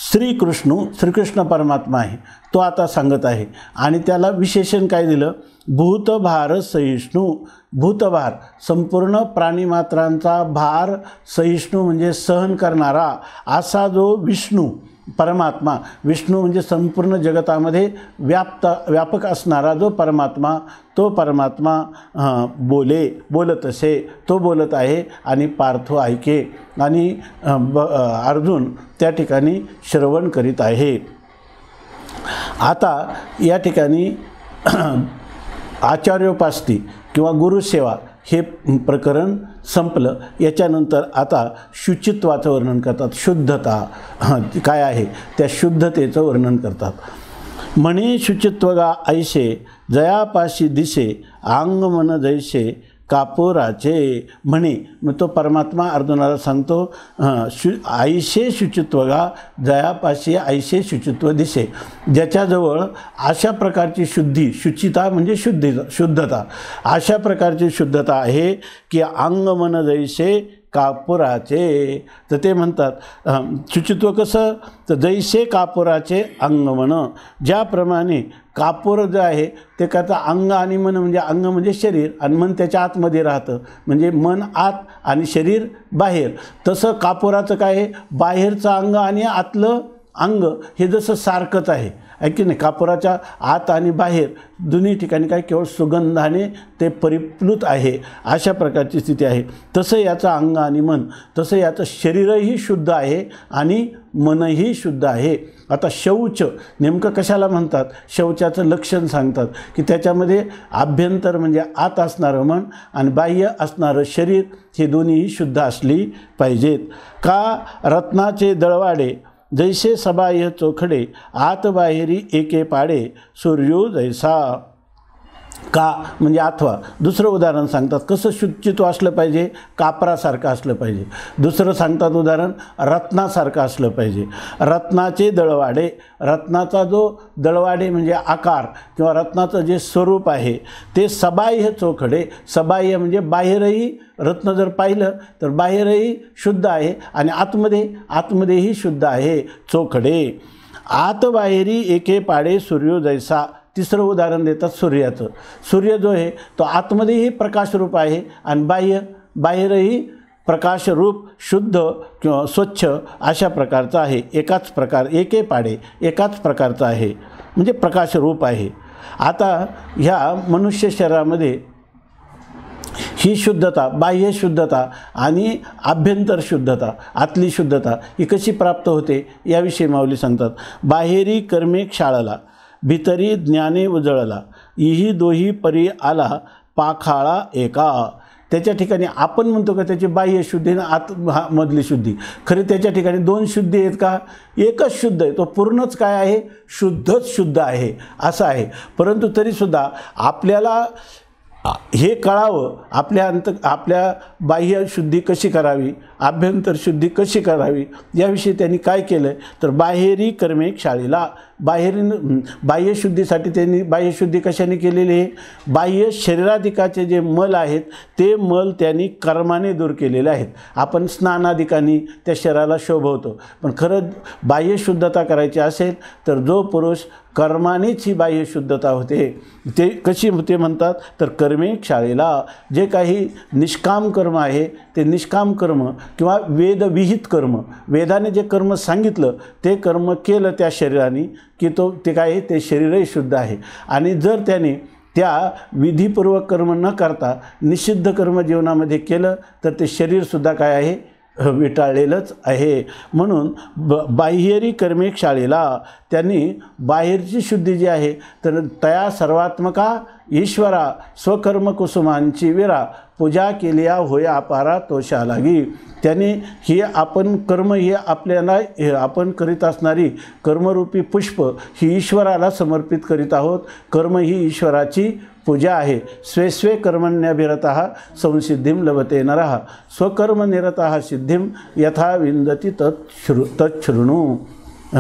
श्रीकृष्ण परमात्मा आहे, तो आता सांगत आहे. आणि त्याला विशेषण काय दिलं, भूतभार सहिष्णू. भूतभार संपूर्ण प्राणीमात्रांचा भार, सहिष्णू म्हणजे सहन करणारा, असा जो विष्णू परमात्मा, विष्णू म्हणजे संपूर्ण जगतामध्ये व्यापक असणारा जो परमात्मा, तो परमात्मा बोलत असे, तो बोलत आहे. आणि पार्थो ऐके, आणि अर्जुन त्या ठिकाणी श्रवण करीत आहे. आता या ठिकाणी आचार्योपास्ती किंवा गुरुसेवा हे प्रकरण संपलं. याच्यानंतर आता शुचित्वाचं वर्णन करतात. शुद्धता काय आहे त्या शुद्धतेचं वर्णन करतात. म्हणे शुचित्वगा ऐसे जयापाशी दिसे अंग मन जैसे कापोराचे. म्हणे मग तो परमात्मा अर्जुनाला सांगतो, ऐशे शुचित्वगा जयापाशी ऐशे शुचित्व दिसे. ज्याच्याजवळ अशा प्रकारची शुचिता म्हणजे शुद्धता, अशा प्रकारची शुद्धता आहे की अंग मन जैसे कापुराचे. तर ते म्हणतात शुचित्व कसं, तर जैसे कापुराचे अंग मन. ज्याप्रमाणे कापूर जे आहे ते त्याचं अंग आणि मन, म्हणजे अंग म्हणजे शरीर आणि मन त्याच्या आतमध्ये राहतं, म्हणजे मन आत आणि शरीर बाहेर. तसं कापुराचं काय आहे, बाहेरचं अंग आणि आतलं अंग हे जसं सारखंच आहे की नाही. कापुराच्या आत आणि बाहेर दोन्ही ठिकाणी काय केवळ सुगंधाने ते परिप्लुत आहे, अशा प्रकारची स्थिती आहे. तसं याचं अंग आणि मन, तसं याचं शरीरही शुद्ध आहे आणि मनही शुद्ध आहे. आता शौच नेमकं कशाला म्हणतात, शौचाचं लक्षण सांगतात की त्याच्यामध्ये आभ्यंतर म्हणजे आत असणारं मन आणि बाह्य असणारं शरीर हे दोन्हीही शुद्ध असली पाहिजेत. का रत्नाचे दळवाडे जैसे सबाह्य चोखडे आत बाहेरी एके पाडे सूर्यो जैसा. का म्हणजे अथवा दुसरं उदाहरण सांगतात कसं शुचित्व असलं पाहिजे, कापरासारखं असलं पाहिजे. दुसरं सांगतात उदाहरण रत्नासारखं असलं पाहिजे. रत्नाचे दळवाडे, रत्नाचा जो दळवाडे म्हणजे आकार किंवा रत्नाचं जे स्वरूप आहे ते सबाह्य चोखडे. सबाह्य म्हणजे बाहेरही रत्न जर पाहिलं तर बाहेरही शुद्ध आहे आणि आतमध्येही शुद्ध आहे. चोखडे आत बाहेरी एके पाडे सूर्यो जैसा. तिसरं उदाहरण देतात सूर्याचं. सूर्य जो आहे तो आतमध्येही प्रकाशरूप आहे आणि बाहेरही प्रकाशरूप शुद्ध किंवा स्वच्छ अशा प्रकारचं आहे. एके पाडे एकाच प्रकारचं आहे म्हणजे प्रकाशरूप आहे. आता ह्या मनुष्य शरीरामध्ये ही शुद्धता, बाह्य शुद्धता आणि आभ्यंतर शुद्धता, आतली शुद्धता ही कशी प्राप्त होते याविषयी माऊली सांगतात. बाहेरी कर्मे क्षाळला भितरी ज्ञाने उजळला इही दोही परी आला पाखाळा एका. त्याच्या ठिकाणी आपण म्हणतो का त्याची बाह्य शुद्धी आणि मधली शुद्धी, खरे त्याच्या ठिकाणी दोन शुद्धी आहेत का, एकच शुद्ध आहे. तो पूर्णच काय आहे, शुद्धच शुद्ध आहे असं आहे. परंतु तरीसुद्धा आपल्याला हे कळावं, आपल्या बाह्य शुद्धी कशी करावी, आभ्यंतर शुद्धी कशी करावी याविषयी त्यांनी काय केलं तर बाहेरी कर्मे शाळेला बाह्यशुद्धीसाठी त्यांनी बाह्यशुद्धी कशाने केलेली आहे, बाह्य शरीराधिकाचे जे मल आहेत ते मल त्यांनी कर्माने दूर केलेले आहेत. आपण स्नानाधिकांनी त्या शरीराला शोभवतो, पण खरं बाह्यशुद्धता करायची असेल तर जो पुरुष कर्मानेच ही बाह्यशुद्धता होते. ते कशी होते म्हणतात तर कर्मे शाळेला जे काही निष्काम कर्म आहे ते निष्काम कर्म किंवा वेदविहित कर्म, वेदाने जे कर्म सांगितलं ते कर्म केलं त्या शरीराने की ते काय आहे ते शरीरही शुद्ध आहे. आणि जर त्याने त्या विधीपूर्वक कर्म न करता निषिद्ध कर्म जीवनामध्ये केलं तर ते शरीरसुद्धा काय आहे विटाळलेलंच आहे. म्हणून बाह्यरी कर्मे शाळेला त्यांनी बाहेरची शुद्धी जी आहे तर तया सर्वात्मका ईश्वरा स्वकर्म कुसुमांची विरा पूजा केल्या होय अपारा तोषा लागी. त्याने ही आपण कर्म ही आपल्याला आपण करीत असणारी कर्मरूपी पुष्प ही ईश्वराला समर्पित करीत आहोत. कर्म ही ईश्वराची पूजा आहे. स्वे स्वे कर्मण्यभिरतः संसिद्धिं लभते नरः स्वकर्मनिरतः सिद्धिं यथा विन्दति तच्छृणु.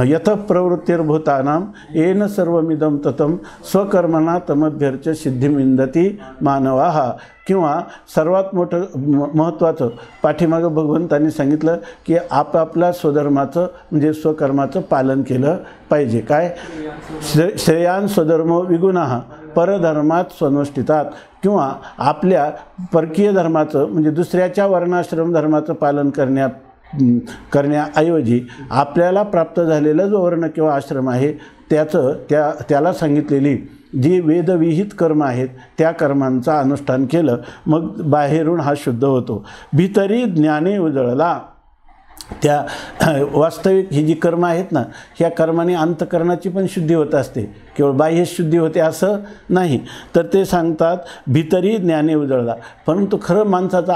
यत प्रवृत्तिर्भूतानां येन सर्वमिदं ततं स्वकर्मणा तमभ्यर्च सिद्धिं विन्दति मानवाः. किंवा सर्वात मोठं महत्त्वाचं पाठीमागं भगवंतांनी सांगितलं की आपापल्या स्वधर्माचं म्हणजे स्वकर्माचं पालन केलं पाहिजे. काय श्रेयान स्वधर्मो विगुणाः परधर्मात स्वनुष्ठितात. किंवा आपल्या परकीय धर्माचं म्हणजे दुसऱ्याच्या वर्णाश्रम धर्माचं पालन करण्याऐवजी आपल्याला प्राप्त झालेलं जो वर्ण किंवा आश्रम आहे त्याला सांगितलेली जी वेदविहित कर्म आहेत त्या कर्मांचं अनुष्ठान केलं मग बाहेरून हा शुद्ध होतो. भीतरी ज्ञाने उजळला. त्या वास्तविक ही जी कर्म आहेत ना ह्या कर्माने अंतकरणाची पण शुद्धी होत असते, केवळ बाह्य शुद्धी होते असं नाही. तर ते सांगतात भीतरी ज्ञाने उजळला. परंतु खरं माणसाचा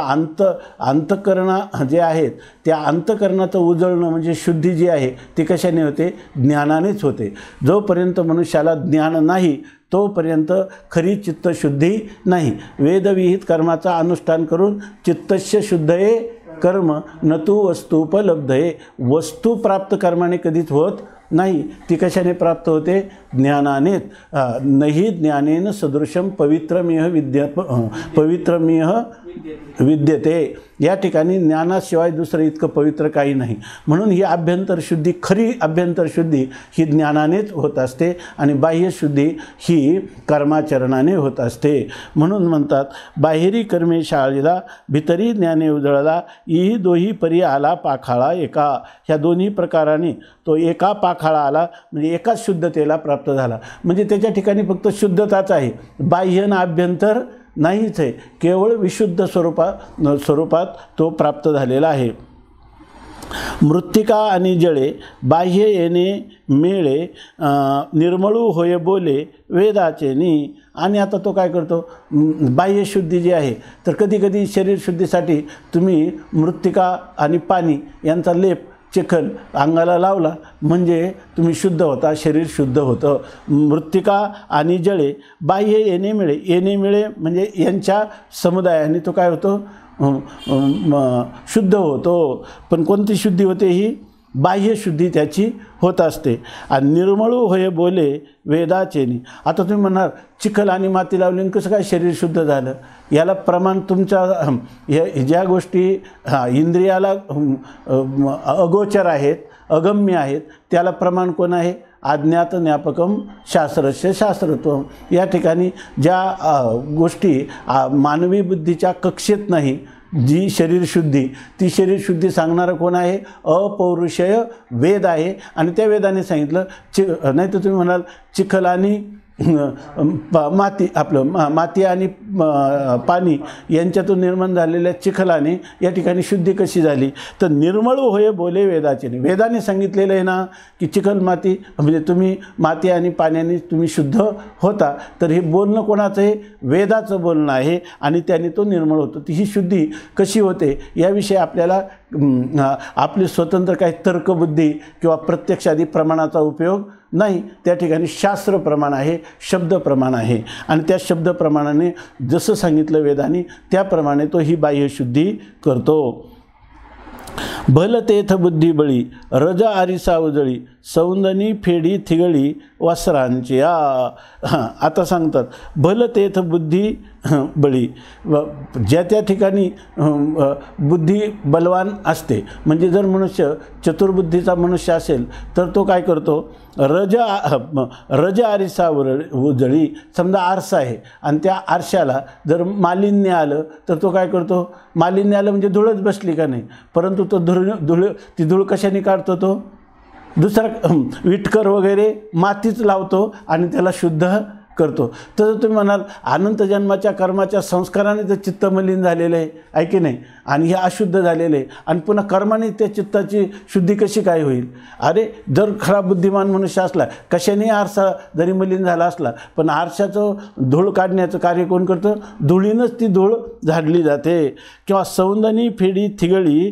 अंतकरण जे आहेत त्या अंतकरणाचं उजळणं म्हणजे शुद्धी जी आहे ती कशाने होते, ज्ञानानेच होते. जोपर्यंत मनुष्याला ज्ञान नाही तोपर्यंत खरी चित्तशुद्धी नाही. वेदविहित कर्माचं अनुष्ठान करून चित्तस्य शुद्धये कर्म न तू वस्तुपलब्धये. वस्तू प्राप्त कर्माने कधीच होत नाही, ती कशाने प्राप्त होते, ज्ञानानेच. नहि ज्ञानेन सदृशम पवित्रमेह विद्यते. या ठिकाणी ज्ञानाशिवाय दुसरं इतकं पवित्र काही नाही. म्हणून ही आभ्यंतरशुद्धी खरी आभ्यंतरशुद्धी ही ज्ञानानेच होत असते आणि बाह्यशुद्धी ही कर्माचरणाने होत असते. म्हणून म्हणतात बाहेरी कर्मे शाळेला भितरी ज्ञाने उजळला. ही दोही परी आला पाखाळा एका. ह्या दोन्ही प्रकाराने तो एका पाखाळा आला म्हणजे एकाच शुद्धतेला प्राप्त झाला. म्हणजे त्याच्या ठिकाणी फक्त शुद्धताच आहे, बाह्य ना आभ्यंतर नाहीच आहे. केवळ विशुद्ध स्वरूपात तो प्राप्त झालेला आहे. मृत्तिका आणि जळे बाह्य येणे मेळे निर्मळू होय बोले वेदाचे नी. आणि आता तो काय करतो, बाह्यशुद्धी जी आहे तर कधीकधी शरीरशुद्धीसाठी तुम्ही मृत्तिका आणि पाणी यांचा लेप चिखल अंगाला लावला म्हणजे तुम्ही शुद्ध होता, शरीर शुद्ध होतं. मृत्तिका आणि जळे बाह्य येणे मिळे म्हणजे यांच्या समुदायाने तो काय होतो, शुद्ध होतो. पण कोणती शुद्धी होते, ही बाह्यशुद्धी त्याची होत असते. आणि निर्मळू होय बोले वेदाचेनी. आता तुम्ही म्हणणार चिखल आणि माती लावली कसं काय शरीर शुद्ध झालं, याला प्रमाण तुमच्या ज्या गोष्टी इंद्रियाला अगोचर आहेत, अगम्य आहेत, त्याला प्रमाण कोण आहे, अज्ञात ज्ञापकम शास्त्रस्य शास्त्रत्वम. या ठिकाणी ज्या गोष्टी मानवी बुद्धीच्या कक्षेत नाही, जी शरीरशुद्धी ती शरीरशुद्धी सांगणारं कोण आहे, अपौरुषेय वेद आहे. आणि त्या वेदाने सांगितलं नाही तर तुम्ही म्हणाल चिखल आणि माती आणि पाणी यांच्यातून निर्माण झालेल्या चिखलाने या ठिकाणी शुद्धी कशी झाली, तर निर्मळू होय बोले वेदाचे. वेदाने सांगितलेलं आहे ना की चिखल माती म्हणजे तुम्ही माती आणि पाण्याने तुम्ही शुद्ध होता. तर हे बोलणं कोणाचं आहे, वेदाचं बोलणं आहे आणि त्याने तो निर्मळ होतो. ती ही शुद्धी कशी होते याविषयी आपल्याला आपली स्वतंत्र काही तर्कबुद्धी किंवा प्रत्यक्षादी प्रमाणाचा उपयोग नाही. त्या ठिकाणी शास्त्र प्रमाण आहे, शब्द प्रमाण आहे आणि त्या शब्द प्रमाणाने जसं सांगितलं वेदांनी त्याप्रमाणे तो ही बाह्यशुद्धी करतो. भल तेथ बुद्धी बळी रज आरिसा उजळी सौंदनी फेडी थिगळी वस्त्रांची आता सांगतात भल तेथ बुद्धी बळी, ज्या त्या ठिकाणी बुद्धी बलवान असते. म्हणजे जर मनुष्य चतुर्बुद्धीचा मनुष्य असेल तर तो काय करतो, रज आरिसा उजळी, समजा आरसा आहे आणि त्या आरशाला जर मालिन्य आलं तर तो काय करतो, मालिन्य आलं म्हणजे धूळच बसली का नाही, परंतु तो ती धूळ कशाने काढतो, तो दुसरा विटकर वगैरे मातीच लावतो आणि त्याला शुद्ध करतो. तसं तुम्ही म्हणाल अनंत जन्माच्या कर्माच्या संस्काराने तर चित्त मलिन झालेलं आहे की नाही, आणि हे अशुद्ध झालेलं आहे आणि पुन्हा कर्माने त्या चित्ताची शुद्धी कशी काय होईल. अरे जर खरा बुद्धिमान मनुष्य असला, कशाने आरसा जरी मलिन झाला असला पण आरशाचं धूळ काढण्याचं कार्य कोण करतं, धुळीनंच ती धूळ झाडली जाते. किंवा सौंदनी फेडी थिगळी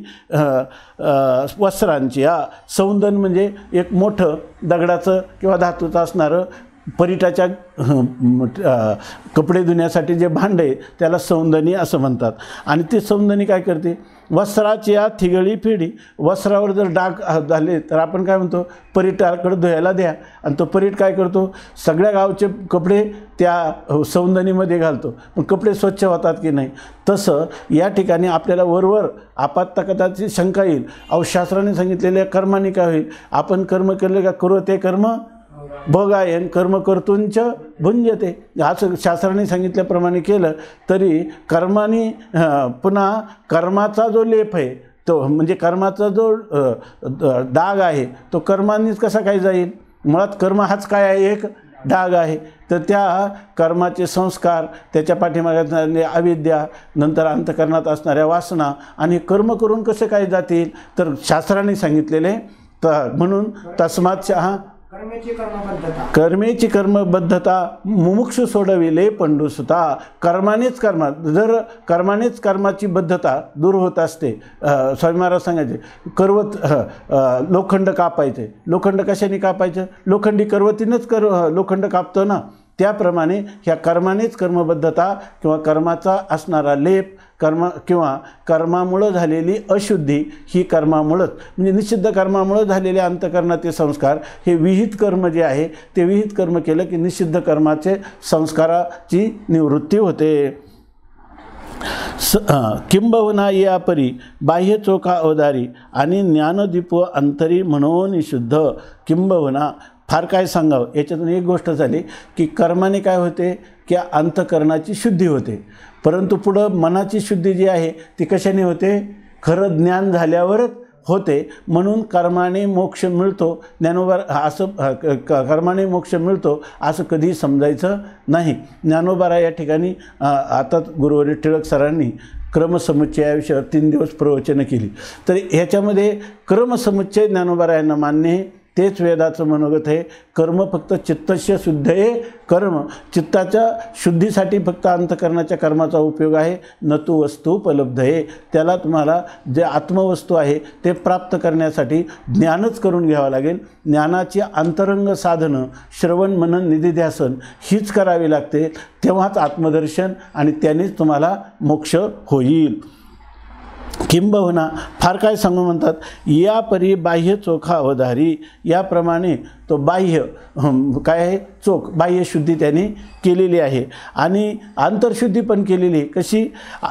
वस्त्रांची, सौंदन म्हणजे एक मोठं दगडाचं किंवा धातूचं असणारं परिटाच्या कपडे धुण्यासाठी जे भांडे आहे त्याला सौंदनी असं म्हणतात. आणि ती सौंदनी काय करते, वस्त्राची थिगळी फेडी, वस्त्रावर जर डाग झाले तर आपण काय म्हणतो, परिटाकडे धुवायला द्या, आणि तो परिट काय करतो, सगळ्या गावचे कपडे त्या सौंदनीमध्ये घालतो, पण कपडे स्वच्छ होतात की नाही. तसं या ठिकाणी आपल्याला वरवर आपातकताची शंका येईल, शास्त्राने सांगितलेल्या कर्माने काय होईल, आपण कर्म केले का करू ते कर्म भोगायन कर्म कर्तुंच भुंजते, असं शास्त्राने सांगितल्याप्रमाणे केलं तरी कर्माने पुन्हा कर्माचा जो लेप आहे तो म्हणजे कर्माचा जो डाग आहे तो कर्मानेच कसा काय जाईल. मुळात कर्म हाच काय आहे, एक डाग आहे. तर त्या कर्माचे संस्कार, त्याच्या पाठीमागे असणारी अविद्या, नंतर अंतःकरणात असणाऱ्या वासना आणि कर्म करून कसे काय जातील, तर शास्त्राने सांगितलेले. तर म्हणून तस्मात कर्मेची कर्मबद्धता मुमुक्षु सोडविले पंडुसुता. कर्मानेच जर कर्मानेच कर्माची बद्धता दूर होत असते. स्वामी महाराज सांगायचे लोखंड कापायचे, लोखंड कशाने कापायचं, लोखंडी करवतीनंच लोखंड कापतो ना. त्याप्रमाणे ह्या कर्मानेच कर्मबद्धता किंवा कर्माचा असणारा लेप, किंवा कर्मामुळं झालेली अशुद्धी ही कर्मामुळंच, म्हणजे निषिद्ध कर्मामुळं झालेले अंतःकरणाचे संस्कार, हे विहित कर्म जे आहे ते विहित कर्म केलं की निषिद्ध कर्माचे संस्काराची निवृत्ती होते. किंबहुना या परी बाह्य चोखा अवधारी आणि ज्ञानदीप अंतरी म्हणून शुद्ध. किंबहुना फार काय सांगावं, याच्यातून एक गोष्ट झाली की कर्माने काय होते की अंतःकरणाची शुद्धी होते, परंतु पुढं मनाची शुद्धी जी आहे ती कशाने होते, खरं ज्ञान झाल्यावरच होते. म्हणून कर्माने मोक्ष मिळतो, ज्ञानोबा असं कर्माने मोक्ष मिळतो असं कधी समजायचं नाही. ज्ञानोबा या ठिकाणी आता गुरुवारी टिळक सरांनी क्रमसमुच्चयाविषयी 3 दिवस प्रवचनं केली. तर ह्याच्यामध्ये क्रमसमुच्चय ज्ञानोबा यांना मान्य आहे, तेच वेदाचं मनोगत आहे. कर्म फक्त चित्तस्य शुद्धये कर्म, चित्ताच्या शुद्धीसाठी फक्त अंतःकरणाच्या कर्माचा उपयोग आहे. न तू वस्तू उपलब्ध आहे, त्याला तुम्हाला जे आत्मवस्तू आहे ते प्राप्त करण्यासाठी ज्ञानच करून घ्यावं लागेल. ज्ञानाची अंतरंग साधनं श्रवण मनन निधिध्यासन हीच करावी लागते, तेव्हाच आत्मदर्शन आणि त्यानेच तुम्हाला मोक्ष होईल. किंबहुना फार काय सांगून म्हणतात, या परी बाह्य चोखा अवधारी, याप्रमाणे तो बाह्य काय आहे चोख बाह्यशुद्धी त्याने केलेली आहे आणि आंतरशुद्धी पण केलेली. कशी,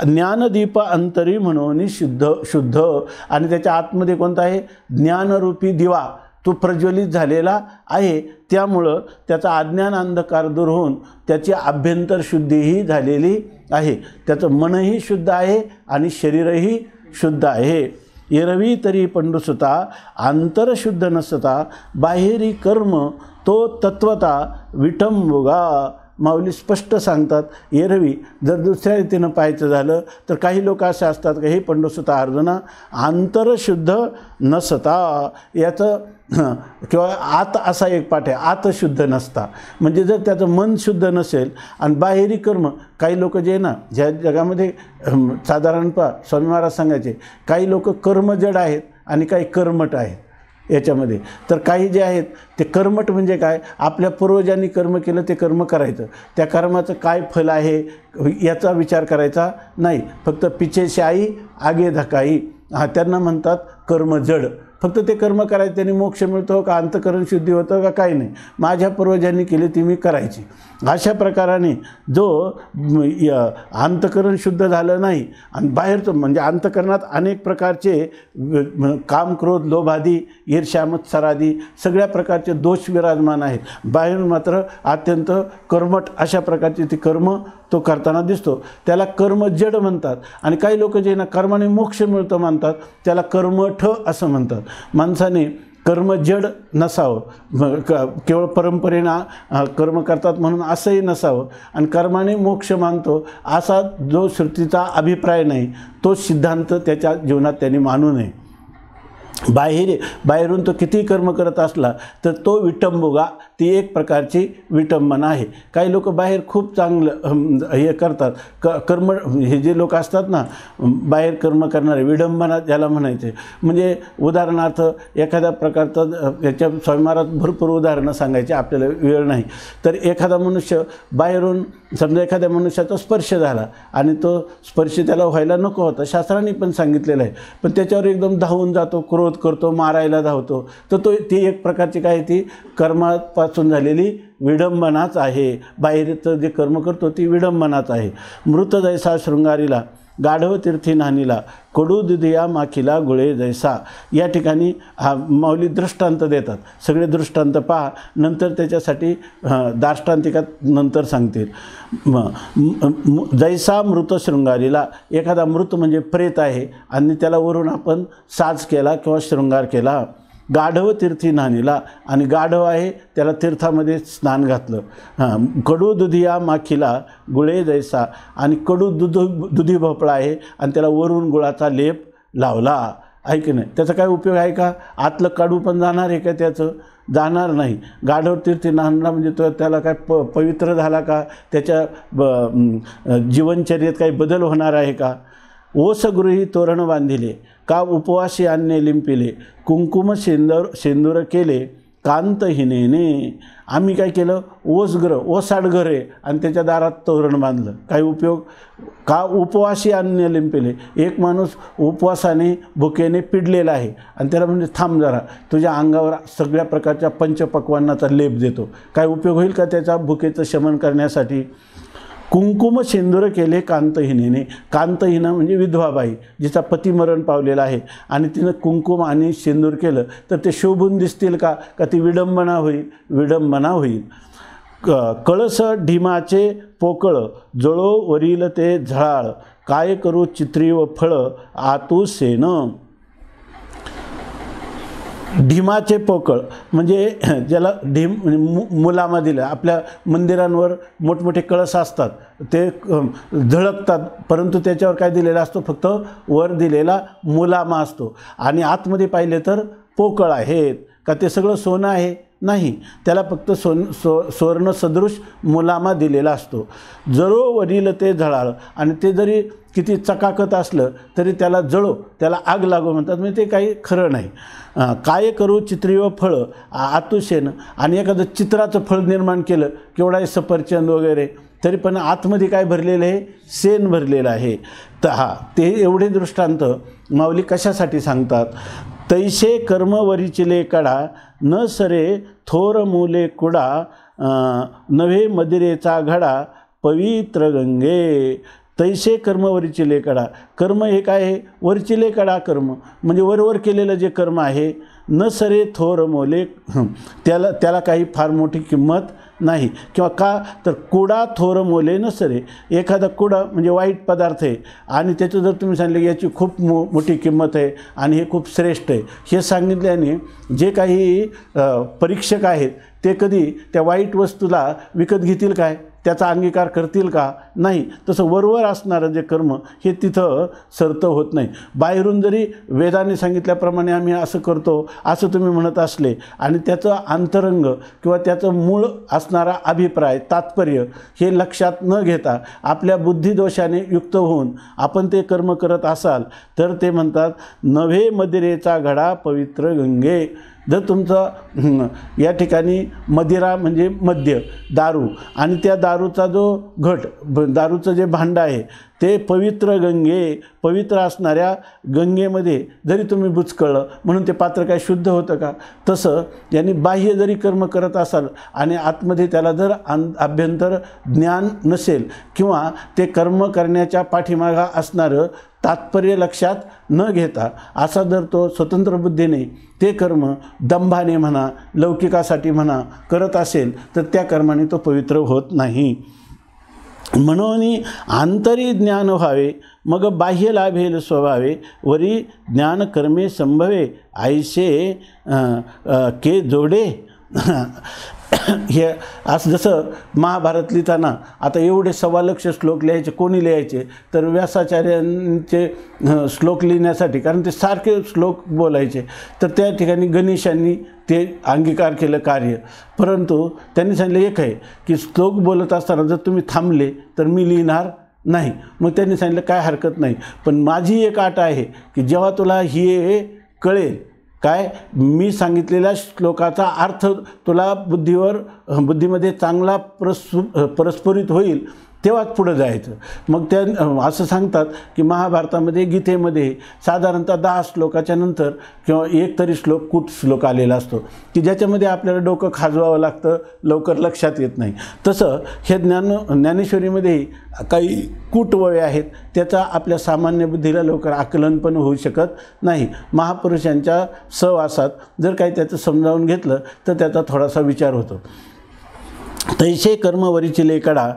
ज्ञानदीप अंतरी म्हणून शुद्ध आणि त्याच्या आतमध्ये कोणता आहे, ज्ञानरूपी दिवा तो प्रज्वलित झालेला आहे. त्यामुळं त्याचा अज्ञान अंधकार दूर होऊन त्याची आभ्यंतर शुद्धीही झालेली आहे. त्याचं मनही शुद्ध आहे आणि शरीरही शुद्ध आहे. एरवी तरी पंडुसुता आंतरशुद्ध नसता बाहेरी कर्म तो तत्वता विटंबुगा. माऊली स्पष्ट सांगतात, एरवी जर दुसऱ्या रीतीनं पाहायचं झालं तर काही लोक असे असतात की हे पंडुसुता अर्जुना आंतरशुद्ध नसता, याचं किंवा आत असा एक पाठ आहे, आत शुद्ध नसता. म्हणजे जर त्याचं मन शुद्ध नसेल आणि बाहेरी कर्म, काही लोक जे आहे ना, ज्या जगामध्ये साधारणतः स्वामी महाराज सांगायचे, काही लोक कर्मजड आहेत आणि काही कर्मठ आहेत याच्यामध्ये. तर काही जे आहेत ते कर्मठ म्हणजे काय, आपल्या पूर्वजांनी कर्म केलं ते कर्म करायचं, त्या कर्माचं काय फल आहे याचा विचार करायचा नाही. फक्त पिछे से आई आगे धकाई, त्यांना म्हणतात कर्मजड. फक्त ते कर्म करायचं, त्यांनी मोक्ष मिळतो का, अंतकरण शुद्धी होतं का, काही नाही, माझ्या पूर्वजांनी केली ती मी करायची. अशा प्रकाराने जो अंतकरण शुद्ध झालं नाही आणि बाहेरचं म्हणजे अंतकरणात अनेक प्रकारचे काम, क्रोध, लोभादी, ईर्ष्या, मत्सरादी सगळ्या प्रकारचे दोष विराजमान आहेत. बाहेरून मात्र अत्यंत कर्मठ अशा प्रकारचे ती कर्म तो करताना दिसतो, त्याला कर्मजड म्हणतात. आणि काही लोक जे ना कर्माने मोक्ष मिळतो मानतात, त्याला कर्मठ असं म्हणतात. माणसाने कर्मजड नसावं, केवळ परंपरेनं कर्म करतात म्हणून असंही नसावं, आणि कर्माने मोक्ष मानतो असा जो श्रुतीचा अभिप्राय नाही, तो सिद्धांत त्याच्या जीवनात त्यांनी मानू नये. बाहेरून तो कितीही कर्म करत असला तर तो विटंबुगा, ती एक प्रकारची विटंबना आहे. काही लोक बाहेर खूप चांगलं हे करतात, कर्म, हे जे लोक असतात ना बाहेर कर्म करणारे, विडंबना ज्याला म्हणायचे. म्हणजे उदाहरणार्थ एखाद्या प्रकारचं, याच्या स्वामी महाराज भरपूर उदाहरणं सांगायचे, आपल्याला वेळ नाही. तर एखादा मनुष्य बाहेरून, समजा एखाद्या मनुष्याचा स्पर्श झाला आणि तो स्पर्श त्याला व्हायला नको होता, शास्त्रांनी पण सांगितलेलं आहे, पण त्याच्यावर एकदम धावून जातो, क्रोध करतो, मारायला धावतो, तर ती एक प्रकारची काय, ती कर्मापासून झालेली विडंबनाच आहे. बाहेरचं जे कर्म करतो ती विडंबनाच आहे. मृत जैसा शृंगारीला, गाढव तीर्थी नानीला, कडू दुधिया माखीला गुळे जैसा. या ठिकाणी हा माऊली दृष्टांत देतात. सगळे दृष्टांत पहा, नंतर त्याच्यासाठी दाष्टांतिकात नंतर सांगतील. जैसा मृत शृंगारीला, एखादा मृत म्हणजे प्रेत आहे आणि त्याला वरून आपण साज केला किंवा शृंगार केला. गाढव तीर्थी नानीला, आणि गाढव आहे त्याला तीर्थामध्ये स्नान घातलं. कडू दुधिया माखीला गुळे जैसा, आणि कडू दुधी भोपळा आहे आणि त्याला वरून गुळाचा लेप लावला. आहे की नाही, त्याचा काय उपयोग आहे का, आतलं कडू पण जाणार आहे का, त्याचं जाणार नाही. गाढव तीर्थी नानला म्हणजे तो त्याला काय पवित्र झाला का, त्याच्या जीवनचर्येत काही बदल होणार आहे का. ओस गृही तोरण बांधिले, का उपवासी अन्य लिंपिले, कुंकुम शेंदूर केले कांतहीनेने. आम्ही काय केलं, ओसाड घर आहे आणि त्याच्या दारात तोरण बांधलं, काय उपयोग, का उपवासी अन्य लिंपिले. एक माणूस उपवासाने भुकेने पिडलेला आहे आणि त्याला म्हणजे थांब जरा, तुझ्या अंगावर सगळ्या प्रकारच्या पंचपक्वान्नाचा लेप देतो, काय उपयोग होईल का त्याचा भुकेचं शमन करण्यासाठी. कुंकुम शेंदूर केले कांतहीनेने. कांतहीना म्हणजे विधवाबाई, जिचा पती मरण पावलेला आहे आणि तिनं कुंकुम आणि शेंदूर केलं तर ते शोभून दिसतील का, ती विडंबना होईल, विडंबना होईल. कळस ढिमाचे पोकळ, जळो वरील ते झळाळ, काय करू चित्री व फळ आतू सेन. ढिमाचे पोकळ म्हणजे ज्याला मुलामा दिलं, आपल्या मंदिरांवर मोठमोठे कळस असतात, ते झळकतात, परंतु त्याच्यावर काय दिलेला असतो, फक्त वर दिलेला मुलामा असतो, आणि आतमध्ये पाहिले तर पोकळ आहेत का, ते सगळं सोनं आहे, नाही, त्याला फक्त सुवर्ण सदृश मुलामा दिलेला असतो. जरो वरील ते झळाळ, आणि ते जरी किती चकाकत असलं तरी त्याला जळो, त्याला आग लागो म्हणतात, म्हणजे ते काही खरं नाही. काय करू चित्री व फळं आतुशेन, आणि एखादं चित्राचं फळ निर्माण केलं, केवढा सफरचंद वगैरे, तरी पण आतमध्ये काय भरलेलं आहे, शेण भरलेलं आहे. तर ते एवढे दृष्टांत माऊली कशासाठी सांगतात. तैसे कर्मवरीचिले कडा, न सरे थोर मुले कुडा, नव्हे मदिरेचा घडा पवित्र गंगे. तैसे कर्मवरीचिले कडा, कर्म हे काय आहे, वरचिले कडा कर्म म्हणजे वरवर केलेलं जे कर्म आहे. न सरे थोर मोले, त्याला काही फार मोठी किंमत नाही, किंवा का तर कुडा थोर मोले न सरे. एखादा कुडा म्हणजे वाईट पदार्थ आहे आणि त्याचं जर तुम्ही सांगितलं की याची खूप मोठी किंमत आहे आणि हे खूप श्रेष्ठ आहे, हे सांगितल्याने जे काही परीक्षक आहेत ते कधी त्या वाईट वस्तूला विकत घेतील काय, त्याचा अंगीकार करतील का? नाही. तसं वरवर असणारं जे कर्म हे तिथं सरतं होत नाही. बाहेरून जरी वेदाने सांगितल्याप्रमाणे आम्ही असं करतो असं तुम्ही म्हणत असले आणि त्याचं अंतरंग किंवा त्याचं मूळ असणारा अभिप्राय तात्पर्य हे लक्षात न घेता आपल्या बुद्धिदोषाने युक्त होऊन आपण ते कर्म करत असाल तर ते म्हणतात नव्हे मदिरेचा घडा पवित्र गंगे. जर तुमचं या ठिकाणी मदिरा म्हणजे मद्य दारू आणि त्या दारूचा जो घट दारूचं जे भांडं आहे ते पवित्र गंगे पवित्र असणाऱ्या गंगेमध्ये जरी तुम्ही बुचकळलं म्हणून ते पात्र काय शुद्ध होतं का? तसं यांनी बाह्य जरी कर्म करत असाल आणि आतमध्ये त्याला जर आभ्यंतर ज्ञान नसेल किंवा ते कर्म करण्याच्या पाठीमागा असणारं तात्पर्य लक्षात न घेता असा जर तो स्वतंत्र बुद्धीने ते कर्म दंभाने म्हणा लौकिकासाठी म्हणा करत असेल तर त्या कर्माने तो पवित्र होत नाही. म्हणून आंतरी ज्ञान व्हावे मग बाह्य लाभेल स्वभावे वरी ज्ञान कर्मे संभवे ऐसे के जोडे. हे असं जसं महाभारत लिहिताना आता एवढे 1.25 लाख श्लोक लिहायचे. कोणी लिहायचे तर व्यासाचार्यांचे श्लोक लिहिण्यासाठी, कारण ते सारखे श्लोक बोलायचे. तर त्या ठिकाणी गणेशांनी ते अंगीकार केलं कार्य. परंतु त्यांनी सांगितलं एक आहे की श्लोक बोलत असताना जर तुम्ही थांबले तर मी लिहिणार नाही. मग त्यांनी सांगितलं काय हरकत नाही, पण माझी एक अट आहे की जेव्हा तुला हे कळेल काय मी सांगितलेल्या श्लोकाचा अर्थ तुला बुद्धीमध्ये चांगला परस्फुरित होईल तेव्हाच पुढं जायचं. मग त्या असं सांगतात की महाभारतामध्ये गीतेमध्ये साधारणतः 10 श्लोकाच्या नंतर किंवा एक तरी कूट श्लोक आलेला असतो की ज्याच्यामध्ये आपल्याला डोकं खाजवावं लागतं, लवकर लक्षात येत नाही. तसं हे ज्ञानेश्वरीमध्येही काही कूटवळे आहेत त्याचा आपल्या सामान्य बुद्धीला लवकर आकलन पण होऊ शकत नाही. महापुरुषांच्या सहवासात जर काही त्याचं समजावून घेतलं तर त्याचा थोडासा विचार होतो. तैसे कर्मवरीची लेकडा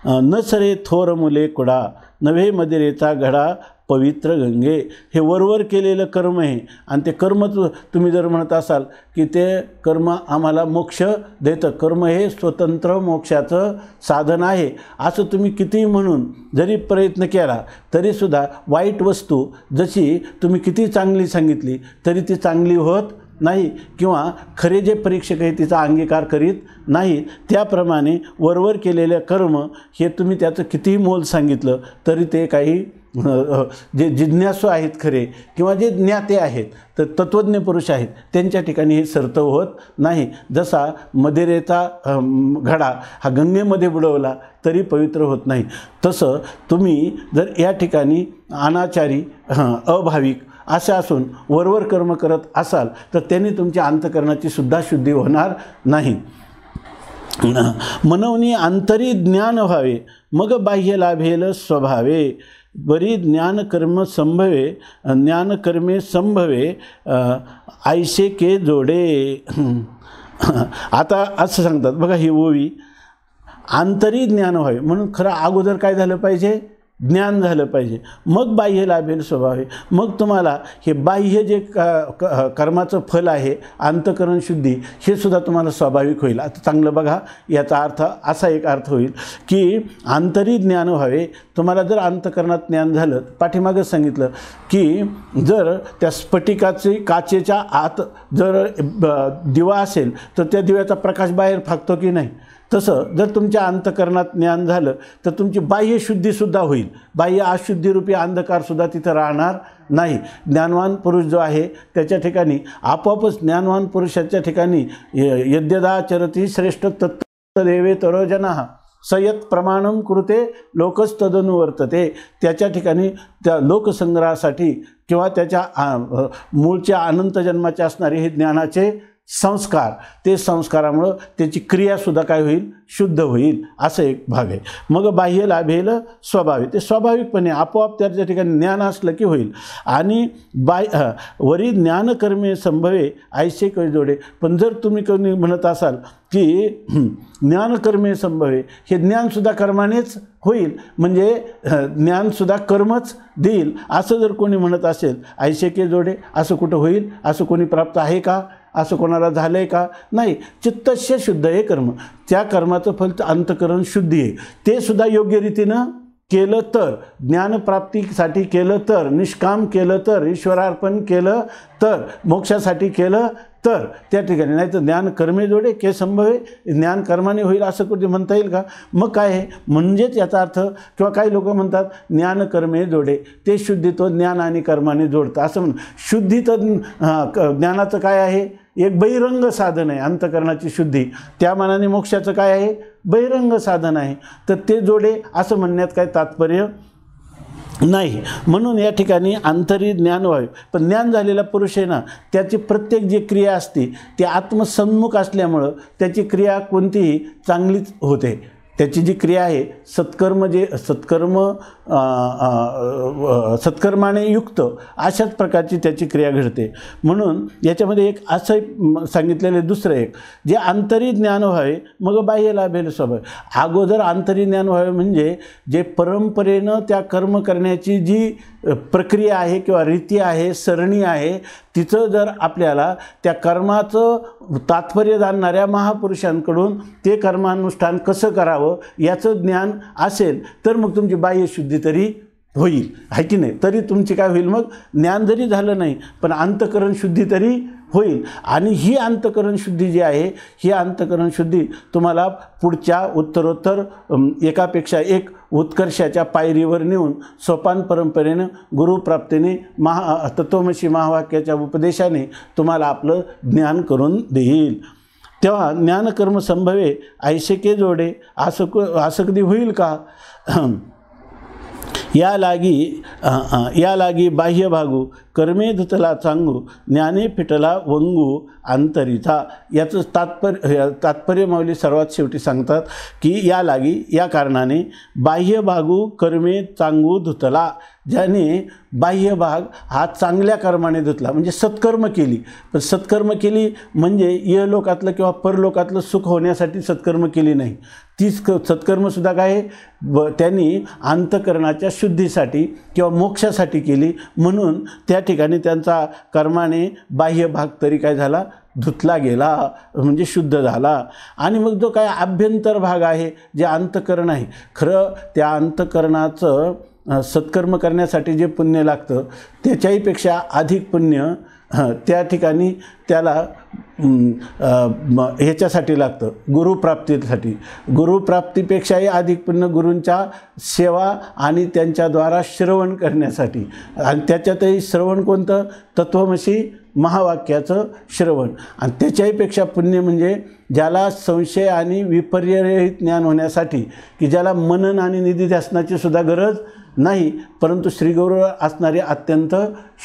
न सरे थोर मुले कुडा नव्हे मदिरेचा घडा पवित्र गंगे. हे वरवर केलेलं कर्म आहे आणि ते कर्म तुम्ही जर म्हणत असाल की ते कर्म आम्हाला मोक्ष देतं, कर्म हे स्वतंत्र मोक्षाचं साधन आहे असं तुम्ही कितीही म्हणून जरी प्रयत्न केला तरीसुद्धा वाईट वस्तू जशी तुम्ही किती चांगली सांगितली तरी ती चांगली होत नाही किंवा खरे जे परीक्षक आहे तिचा अंगीकार करीत नाही. त्याप्रमाणे वरवर केलेलं कर्म हे तुम्ही त्याचं कितीही मोल सांगितलं तरी ते काही जे जिज्ञासू आहेत खरे किंवा जे ज्ञाते आहेत तर तत्त्वज्ञ पुरुष आहेत त्यांच्या ठिकाणी हे सरत होत नाही. जसा मदिरेचा घडा हा गंगेमध्ये बुडवला तरी पवित्र होत नाही तसं तुम्ही जर या ठिकाणी अनाचारी अभाविक असे असून वरवर कर्म करत असाल तर त्यांनी तुमच्या अंतकरणाची सुद्धा शुद्धी होणार नाही. मनोनी आंतरी ज्ञान व्हावे मग बाह्य लाभेल स्वभावे बरी ज्ञानकर्म संभवे ज्ञानकर्मे संभवे ऐसे के जोडे. आता असं सांगतात बघा ही ओवी आंतरी ज्ञान व्हावे म्हणून खरं अगोदर काय झालं पाहिजे ज्ञान झालं पाहिजे मग बाह्य लाभेल स्वभावे. मग तुम्हाला हे बाह्य जे कर्माचं फल आहे अंतकरण शुद्धी हे सुद्धा तुम्हाला स्वाभाविक होईल. आता चांगलं बघा याचा अर्थ असा एक अर्थ होईल की आंतरी ज्ञान व्हावे. तुम्हाला जर अंतकरणात ज्ञान झालं पाठीमागं सांगितलं की जर त्या स्फटिकाचे काचेच्या आत जर दिवा असेल तर त्या दिव्याचा प्रकाश बाहेर फाकतो की नाही. तसं जर तुमच्या अंतकरणात ज्ञान झालं तर तुमची बाह्य शुद्धीसुद्धा होईल. बाह्य अशुद्धीरूपी अंधकारसुद्धा तिथं राहणार नाही. ज्ञानवान पुरुष जो आहे त्याच्या ठिकाणी आपोआपच ज्ञानवान पुरुषाच्या ठिकाणी यद्यदाचरती श्रेष्ठ तत्तदेवे तरोजनः सयत प्रमाणम कृते लोकस्तदनुवर्तते. त्याच्या ठिकाणी त्या लोकसंग्रहासाठी किंवा त्याच्या मूळच्या अनंत जन्माचे असणारे हे ज्ञानाचे संस्कार ते संस्कारामुळं त्याची क्रियासुद्धा काय होईल शुद्ध होईल असं एक भाग आहे. मग बाह्य लाभेल स्वभाविक ते स्वाभाविकपणे आपोआप त्याच्या ठिकाणी ज्ञान असलं की होईल. आणि वरी ज्ञानकर्मे संभवे ऐसे कै जोडे. पण जर तुम्ही कोणी म्हणत असाल की ज्ञानकर्मे संभवे हे ज्ञानसुद्धा कर्मानेच होईल म्हणजे ज्ञानसुद्धा कर्मच देईल असं जर कोणी म्हणत असेल ऐसे के जोडे असं कुठं होईल असं कोणी प्राप्त आहे का असं कोणाला झालं आहे का? नाही. चित्तस्य शुद्ध हे कर्म, त्या कर्माचं फल अंतःकरण शुद्धी आहे. ते सुद्धा योग्य रीतीनं केलं तर, ज्ञानप्राप्तीसाठी केलं तर, निष्काम केलं तर, ईश्वरार्पण केलं तर, मोक्षासाठी केलं तर त्या ठिकाणी. नाही तर ज्ञान कर्मे जोडे के संभवे, ज्ञान कर्माने होईल असं कुठे म्हणता येईल का? मग काय आहे? म्हणजेच याचा अर्थ, किंवा काही लोक म्हणतात ज्ञान कर्मे जोडे, ते शुद्धी तो ज्ञान आणि कर्माने जोडतं असं म्हण. शुद्धी तर ज्ञानाचं काय आहे? एक बहिरंग साधन आहे अंतःकरणाची शुद्धी. त्या मानाने मोक्षाचं काय आहे? बहिरंग साधन आहे. तर ते जोडे असं म्हणण्यात काय तात्पर्य नाही. म्हणून या ठिकाणी आंतरी ज्ञान व्हावे. पण ज्ञान झालेला पुरुष आहे ना, त्याची प्रत्येक जी क्रिया असते ती आत्मसन्मुख असल्यामुळं त्याची क्रिया कोणतीही चांगलीच होते. त्याची जी क्रिया आहे सत्कर्म, जे सत्कर्माने युक्त अशाच प्रकारची त्याची क्रिया घडते. म्हणून याच्यामध्ये एक असं सांगितलेले दुसरं एक, जे आंतरी ज्ञान व्हावे मग बाह्य लाभेल स्वभाव. अगोदर आंतरी ज्ञान व्हावे म्हणजे जे परंपरेनं त्या कर्म करण्याची जी प्रक्रिया आहे किंवा रीती आहे, सरणी आहे, तिचं जर आपल्याला त्या कर्माचं तात्पर्य जाणणाऱ्या महापुरुषांकडून ते कर्मानुष्ठान कसं करावं याचं ज्ञान असेल तर मग तुमची बाह्यशुद्धी तरी होईल, आहे की नाही? तरी तुमची काय होईल? मग ज्ञान जरी झालं नाही पण अंतःकरण शुद्धी तरी होईल. आणि ही अंतःकरण शुद्धी जी आहे, ही अंतःकरण शुद्धी तुम्हाला पुढच्या उत्तरोत्तर एकापेक्षा एक उत्कर्षाच्या पायरीवर नेऊन सोपान परंपरेनं गुरुप्राप्तीने तत्त्वमसी महावाक्याच्या उपदेशाने तुम्हाला आपलं ज्ञान करून देईल. तेव्हा ज्ञानकर्म संभवे ऐसे के जोडे, असं कधी होईल का? या लागी बाह्य भागू कर्मे धुतला चांगू, ज्ञाने फिटला वंगू अंतरिता. याचं तात्पर्य माऊली सर्वात शेवटी सांगतात की या लागी, या कारणाने बाह्य भागू कर्मे चांगू धुतला, ज्याने बाह्य भाग हा चांगल्या कर्माने धुतला म्हणजे सत्कर्म केली. पण सत्कर्म केली म्हणजे इहलोकातलं किंवा परलोकातलं सुख होण्यासाठी सत्कर्म केली नाही. तीच सत्कर्मसुद्धा काय त्यांनी अंतःकरणाच्या शुद्धीसाठी किंवा मोक्षासाठी केली. म्हणून त्या ठिकाणी त्यांचा कर्माने बाह्य भाग तरी काय झाला? धुतला गेला, म्हणजे शुद्ध झाला. आणि मग जो काय आभ्यंतर भाग आहे, जे अंतःकरण आहे, खरं त्या अंतःकरणाचं सत्कर्म करण्यासाठी जे पुण्य लागतं त्याच्याहीपेक्षा अधिक पुण्य त्या ठिकाणी त्याला ह्याच्यासाठी लागतं, गुरुप्राप्तीसाठी. गुरुप्राप्तीपेक्षाही अधिक पुण्य गुरूंच्या सेवा आणि त्यांच्याद्वारा श्रवण करण्यासाठी. आणि त्याच्यातही श्रवण कोणतं? तत्त्वमसी महावाक्याचं श्रवण. आणि त्याच्याहीपेक्षा पुण्य म्हणजे ज्याला संशय आणि विपर्ययरहित ज्ञान होण्यासाठी, की ज्याला मनन आणि निधिध्यासनाची सुद्धा गरज नाही, परंतु श्रीगुरूवर असणारी अत्यंत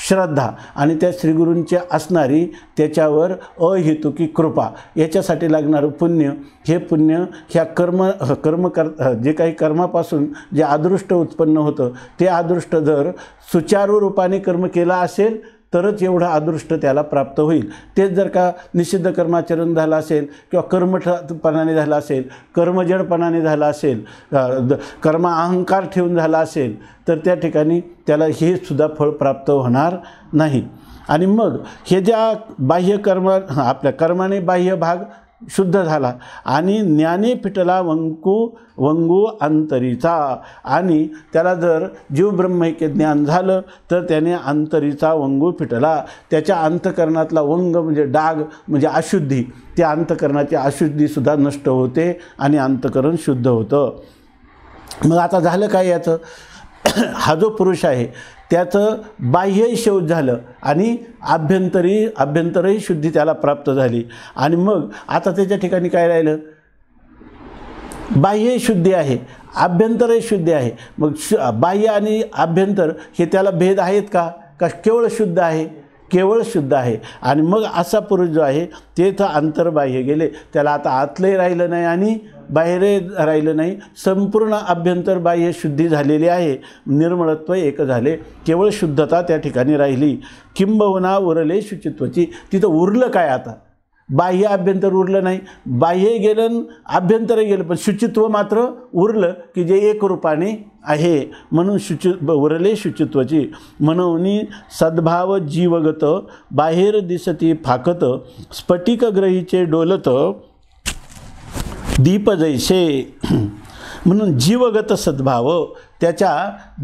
श्रद्धा आणि त्या श्रीगुरूंची असणारी त्याच्यावर अहेतुकी कृपा, याच्यासाठी लागणारं पुण्य, हे पुण्य ह्या जे काही कर्मापासून जे अदृष्ट उत्पन्न होतं, ते अदृष्ट जर सुचारू रूपाने कर्म केला असेल तरच एवढं अदृष्ट त्याला प्राप्त होईल. तेच जर का निषिद्ध कर्माचरण झालं असेल किंवा कर्मठपणाने झालं असेल, कर्मजडपणाने झालं असेल, अहंकार ठेवून झाला असेल, तर त्या ठिकाणी त्याला हे सुद्धा फळ प्राप्त होणार नाही. आणि मग हे ज्या आपल्या कर्माने बाह्य भाग शुद्ध झाला आणि ज्ञाने फिटला वंगू अंतरीचा, आणि त्याला जर जीव ब्रह्मैक्य ज्ञान झालं तर त्याने अंतरीचा वंगू फिटला. त्याच्या अंतःकरणातला वंग म्हणजे डाग म्हणजे अशुद्धी, त्या अंतःकरणाची अशुद्धीसुद्धा नष्ट होते आणि अंतःकरण शुद्ध होतं. मग आता झालं काय याचं? हा जो पुरुष आहे त्याचं बाह्यही शौच झालं आणि आभ्यंतरही शुद्धी त्याला प्राप्त झाली. आणि मग आता त्याच्या ठिकाणी काय राहिलं? बाह्य शुद्धी आहे, आभ्यंतरही शुद्धी आहे. मग बाह्य आणि आभ्यंतर हे त्याला भेद आहेत का केवळ शुद्ध आहे? केवळ शुद्ध आहे. आणि मग असा पुरुष जो आहे ते तर अंतर्बाह्य गेले, त्याला आता आतलंही राहिलं नाही आणि बाहेरही राहिलं नाही, संपूर्ण आभ्यंतर बाह्य शुद्धी झालेली आहे, निर्मळत्व एक झाले, केवळ शुद्धता त्या ठिकाणी राहिली. किंबहुना उरले शुचित्वाची. तिथं उरलं काय आता? बाह्य आभ्यंतर उरलं नाही, बाह्य गेलं आणि आभ्यंतर गेलं, पण शुचित्व मात्र उरलं की जे एकरूपाने आहे. म्हणून उरले शुचित्वाची. म्हणून सद्भाव जीवगत बाहेर दिसती फाकत स्फटिक ग्रहीचे डोलत दीप जैसे. म्हणून जीवगत सद्भाव, त्याच्या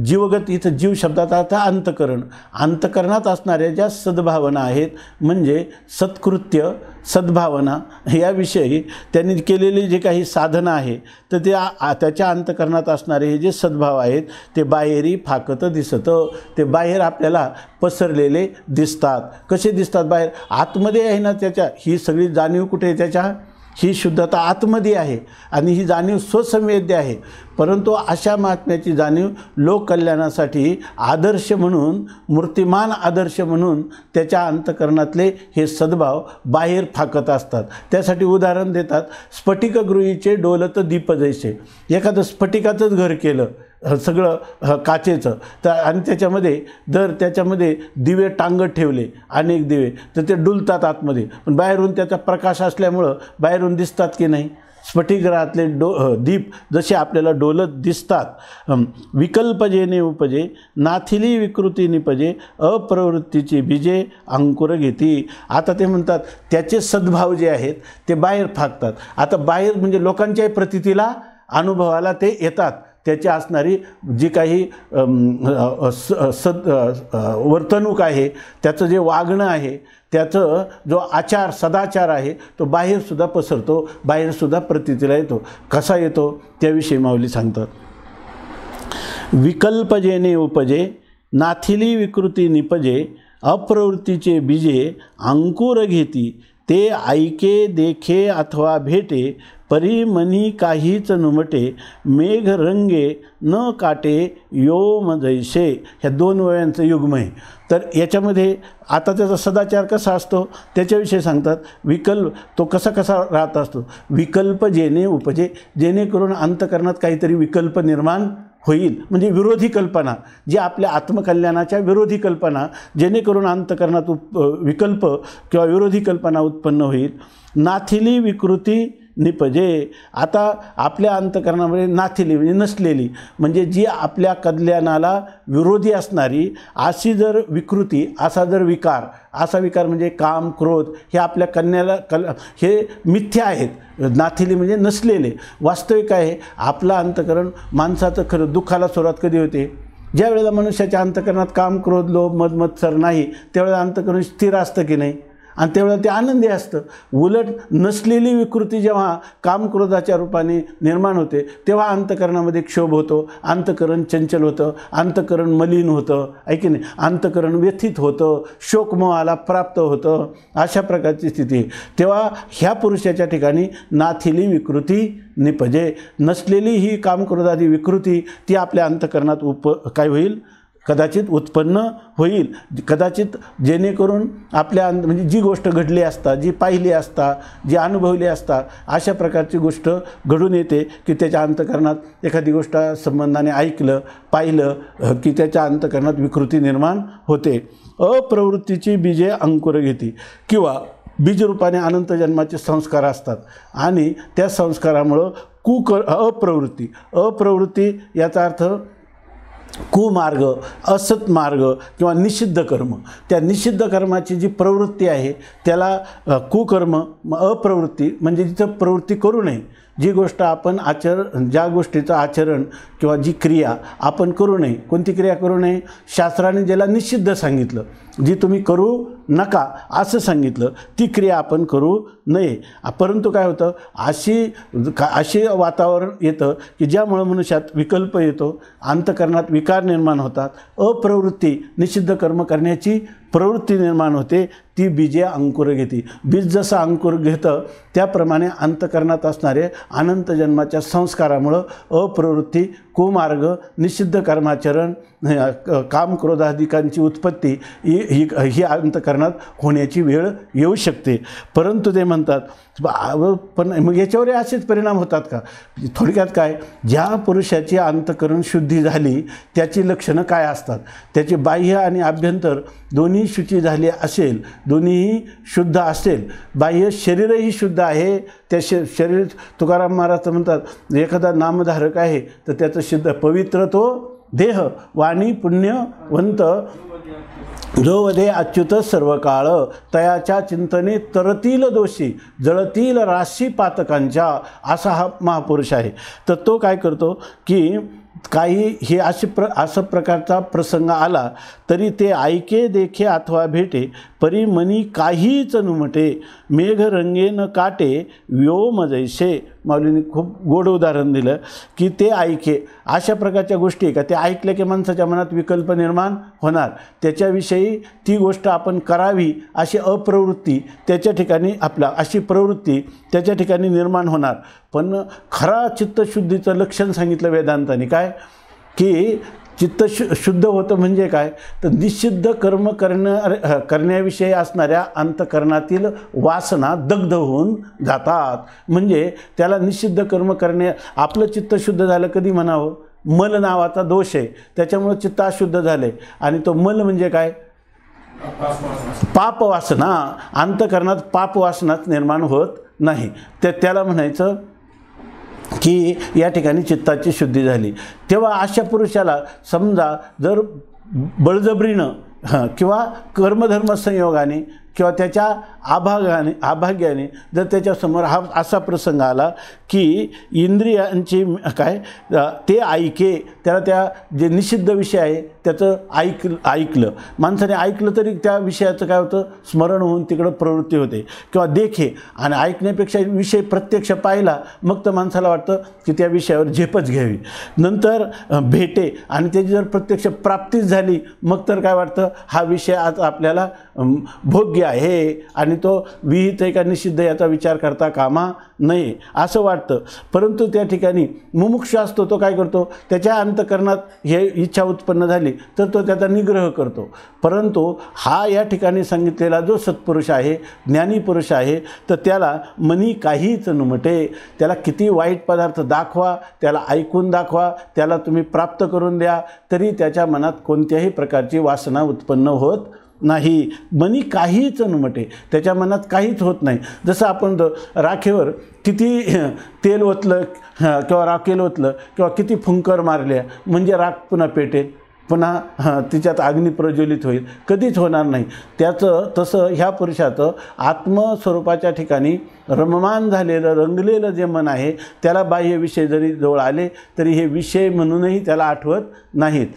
जीवगत, इथं जीव शब्दाचा अर्थ अंतकरण, अंतकरणात असणाऱ्या ज्या सद्भावना आहेत म्हणजे सत्कृत्य सद्भावना याविषयी त्यांनी केलेली जे काही साधना आहे तर त्याच्या अंतकरणात असणारे हे जे सद्भाव आहेत ते बाहेरी फाकत दिसतं. ते बाहेर आपल्याला पसरलेले दिसतात. कसे दिसतात बाहेर? आतमध्ये आहे ना त्याच्या, ही सगळी जाणीव कुठे आहे त्याच्या? ही शुद्धता आतमध्ये आहे आणि ही जाणीव स्वसंवेद्य आहे. परंतु अशा महात्म्याची जाणीव लोककल्याणासाठी आदर्श म्हणून, मूर्तिमान आदर्श म्हणून त्याच्या अंतकरणातले हे सद्भाव बाहेर फाकत असतात. त्यासाठी उदाहरण देतात, स्फटिकगृहीचे डोलत दीप जैसे. एखादं स्फटिकाचंच घर केलं सगळं काचेचं, तर आणि त्याच्यामध्ये दिवे टांगत ठेवले, अनेक दिवे, तर ते डुलतात आतमध्ये, पण बाहेरून त्याचा प्रकाश असल्यामुळं बाहेरून दिसतात की नाही. स्फटिकगृहातले दीप जसे आपल्याला डोलत दिसतात. विकल्प जेने उपजे नाथिली विकृती निपजे अप्रवृत्तीची बीजे अंकुर घेती. आता ते म्हणतात त्याचे सद्भाव जे आहेत ते बाहेर फाकतात. आता बाहेर म्हणजे लोकांच्याही प्रतीतीला अनुभवाला ते येतात. त्याची असणारी जी काही वर्तणूक आहे, त्याचं जे वागणं आहे, त्याचं जो आचार सदाचार आहे तो बाहेरसुद्धा पसरतो, बाहेरसुद्धा प्रतीतीला येतो. कसा येतो त्याविषयी माऊली सांगतात. विकल्प जेने उपजे नाथिली विकृती निपजे अप्रवृत्तीचे बीजे अंकुर घेती. ते ऐके देखे अथवा भेटे परी मनी काहीच नुमटे मेघ रंगे न काटे योम जैसे. ह्या दोन वेळांचं युग्म आहे. तर याच्यामध्ये आता त्याचा सदाचार कसा असतो त्याच्याविषयी सांगतात. विकल्प तो कसा राहत असतो. विकल्प जेने उपजे, जेणेकरून अंतकरणात काहीतरी विकल्प निर्माण होईल, म्हणजे विरोधी कल्पना, जी आपल्या आत्मकल्याणाच्या विरोधी कल्पना, जेणेकरून अंतकरणात विकल्प किंवा विरोधी कल्पना उत्पन्न होईल. नाथिली विकृती निपजे. आता आपल्या अंतकरणामध्ये नाथिली म्हणजे नसलेली, म्हणजे जी आपल्या कल्याणाला विरोधी असणारी अशी जर विकृती, असा विकार म्हणजे काम क्रोध, हे आपल्या हे मिथ्या आहेत. नाथिली म्हणजे नसलेले. वास्तविक आहे आपलं अंतकरण. माणसाचं खरं दुःखाला सुरुवात कधी होते? ज्या वेळेला मनुष्याच्या अंतकरणात काम क्रोध लोभ मद मत्सर नाही, त्यावेळेला अंतकरण स्थिर असतं की नाही, आणि त्यावेळेला ते आनंदी असतं. उलट नसलेली विकृती जेव्हा कामक्रोधाच्या रूपाने निर्माण होते तेव्हा अंतकरणामध्ये क्षोभ होतो, अंतकरण चंचल होतं, अंतकरण मलिन होतं, आहे की नाही, अंतकरण व्यथित होतं, शोकमोहाला प्राप्त होतं. अशा प्रकारची स्थिती. तेव्हा ह्या पुरुषाच्या ठिकाणी नाथिली विकृती निपजे. नसलेली ही कामक्रोधादी विकृती ती आपल्या अंतकरणात काय होईल? कदाचित उत्पन्न होईल. कदाचित जेणेकरून आपल्या म्हणजे जी गोष्ट घडली असता, जी पाहिली असता, जी अनुभवली असता, अशा प्रकारची गोष्ट घडून येते की त्याच्या अंतकरणात एखादी गोष्ट संबंधाने ऐकलं पाहिलं की त्याच्या अंतकरणात विकृती निर्माण होते. अप्रवृत्तीची बीजे अंकुर घेती, किंवा बीजरूपाने अनंत जन्माचे संस्कार असतात आणि त्या संस्कारामुळं अप्रवृत्ती याचा अर्थ कुमार्ग, असत मार्ग किंवा निषिद्ध कर्म. त्या निषिद्ध कर्माची जी प्रवृत्ती आहे त्याला कुकर्म, अप्रवृत्ती म्हणजे जिथं प्रवृत्ती करू नये. जी गोष्ट आपण ज्या गोष्टीचं आचरण किंवा जी क्रिया आपण करू नये. कोणती क्रिया करू नये? शास्त्राने ज्याला निषिद्ध सांगितलं, जी तुम्ही करू नका असं सांगितलं, ती क्रिया आपण करू नये. परंतु काय होतं, अशी वातावरण येतं की ज्यामुळं मनुष्यात विकल्प येतो, अंतकरणात विकार निर्माण होतात, अप्रवृत्ती निषिद्ध कर्म करण्याची प्रवृत्ती निर्माण होते. ती बीजे अंकुर घेते. बीज जसं अंकुर घेतं त्याप्रमाणे अंतकरणात असणारे अनंत जन्माच्या संस्कारामुळं अप्रवृत्ती, कुमार्ग, निषिद्ध कर्माचरण, काम क्रोधाधिकांची उत्पत्ती ही अंतकरणात होण्याची वेळ येऊ शकते. परंतु ते म्हणतात पण मग याच्यावर असेच परिणाम होतात का? थोडक्यात काय, ज्या पुरुषाची अंतकरण शुद्धी झाली त्याची लक्षणं काय असतात? त्याचे बाह्य आणि आभ्यंतर दोन्ही शुची झाले असेल, दोन्हीही शुद्ध असेल, बाह्य शरीरही शुद्ध आहे, त्या शरीर तुकाराम महाराज म्हणतात एखादा नामधारक आहे तर त्याचं शुद्ध पवित्र तो देह, वाणी पुण्यवंत जो वदे अच्युत सर्व काळ, तयाच्या चिंतने तरतील दोषी, जळतील राशी पातकांच्या, असा हा महापुरुष आहे. तर तो काय करतो की काही हे असं प्रकारचा प्रसंग आला तरी ते ऐके देखे अथवा भेटे, परी मनी काहीच नुमटे, मेघ रंगे न काटे व्योम जैसे. माऊलींनी खूप गोड उदाहरण दिलं की ते ऐके, अशा प्रकारच्या गोष्टी आहे का ते ऐकल्या की माणसाच्या मनात विकल्प निर्माण होणार, त्याच्याविषयी ती गोष्ट आपण करावी अशी अप्रवृत्ती त्याच्या ठिकाणी अशी प्रवृत्ती त्याच्या ठिकाणी निर्माण होणार. पण खरा चित्तशुद्धीचं लक्षण सांगितलं वेदांताने काय की चित्त शुद्ध होतं म्हणजे काय तर निषिद्ध कर्म करण्याविषयी असणाऱ्या अंतकरणातील वासना दग्ध होऊन जातात. म्हणजे त्याला निषिद्ध कर्म आपलं चित्त शुद्ध झालं कधी म्हणावं, मल नावाचा दोष आहे त्याच्यामुळं चित्त अशुद्ध झाले. आणि तो मल म्हणजे काय, पापवासना, अंतकरणात पापवासनाच निर्माण होत नाही, त्याला म्हणायचं की या ठिकाणी चित्ताची शुद्धी झाली. तेव्हा अशा पुरुषाला समजा जर बळजबरीनं किंवा कर्मधर्म संयोगाने किंवा त्याच्या आभाग्याने जर त्याच्यासमोर हा असा प्रसंग आला की इंद्रियांची काय ते ऐके, त्याला त्या जे निषिद्ध विषय आहे त्याचं ऐकलं माणसाने ऐकलं तरी त्या विषयाचं काय होतं स्मरण होऊन तिकडं प्रवृत्ती होते. किंवा देखे, आणि ऐकण्यापेक्षा विषय प्रत्यक्ष पाहिला मग तर माणसाला वाटतं की त्या विषयावर झेपच घ्यावी. नंतर भेटे, आणि त्याची जर प्रत्यक्ष प्राप्तीच झाली मग तर काय वाटतं हा विषय आज आपल्याला भोग्य आहे आणि तो विहित आहे का निषिद्ध याचा विचार करता कामा नये असं वाटतं. परंतु त्या ठिकाणी मुमुक्षु असतो तो काय करतो, त्याच्या अंतकरणात हे इच्छा उत्पन्न झाली तर तो त्याचा निग्रह करतो. परंतु हा या ठिकाणी सांगितलेला जो सत्पुरुष आहे, ज्ञानी पुरुष आहे, तर त्याला मनी काहीच नुमटे, त्याला किती वाईट पदार्थ दाखवा, त्याला ऐकून दाखवा, त्याला तुम्ही प्राप्त करून द्या, तरी त्याच्या मनात कोणत्याही प्रकारची वासना उत्पन्न होत नाही. मनी काहीच नुमटे, त्याच्या मनात काहीच होत नाही. जसं आपण राखेवर किती तेल ओतलं किंवा राखेल ओतलं किंवा किती फुंकर मारल्या म्हणजे राख पुन्हा पेटेल, पुन्हा तिच्यात अग्नी प्रज्वलित होईल, कधीच होणार नाही. त्याचं तसं ह्या पुरुषाचं आत्मस्वरूपाच्या ठिकाणी रममान झालेलं रंगलेलं जे मन आहे त्याला बाह्य विषय जरी जवळ आले तरी हे विषय म्हणूनही त्याला आठवत नाहीत.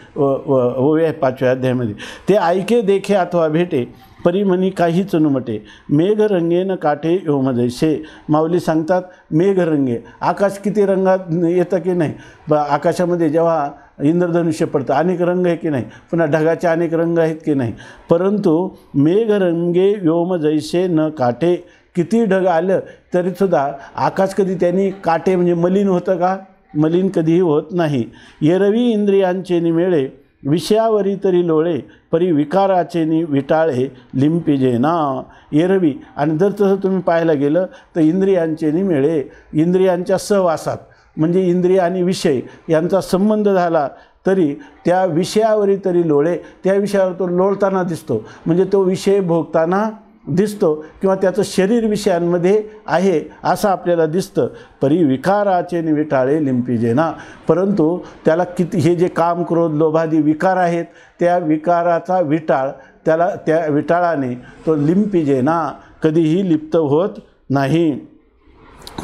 5व्या अध्यायामध्ये ते ऐके देखे अथवा भेटे, परिमनी काहीच नुमटे, मेघ रंगेन काठे योमजैसे. माऊली सांगतात मेघरंगे, आकाश किती रंगात येतं की नाही, आकाशामध्ये जेव्हा इंद्रधनुष्य पडतं अनेक रंग आहे की नाही, पुन्हा ढगाचे अनेक रंग आहेत की नाही, परंतु मेघरंगे व्योम जैसे न काटे, किती ढग आलं तरीसुद्धा आकाश कधी त्यांनी काटे म्हणजे मलिन होतं का, मलिन कधीही होत नाही. येरवी इंद्रियांचे निमेळे, विषयावरी तरी लोळे, परी विकाराचे विटाळे लिंपिजेना. एरवी, आणि जर तसं तुम्ही पाहायला गेलं तर इंद्रियांचे निमेळे, इंद्रियांच्या सहवासात म्हणजे इंद्रिय आणि विषय यांचा संबंध झाला तरी त्या विषयावरी तरी लोळे, त्या विषयावर तो लोळताना दिसतो म्हणजे तो विषय भोगताना दिसतो किंवा त्याचं शरीर विषयांमध्ये आहे असं आपल्याला दिसतं. परी विकाराचे विटाळे लिंपिजेना, परंतु त्याला किती हे जे काम क्रोध लोभादी विकार आहेत त्या विकाराचा विटाळ त्याला त्या विटाळाने तो लिंपिजेना कधीही लिप्त होत नाही.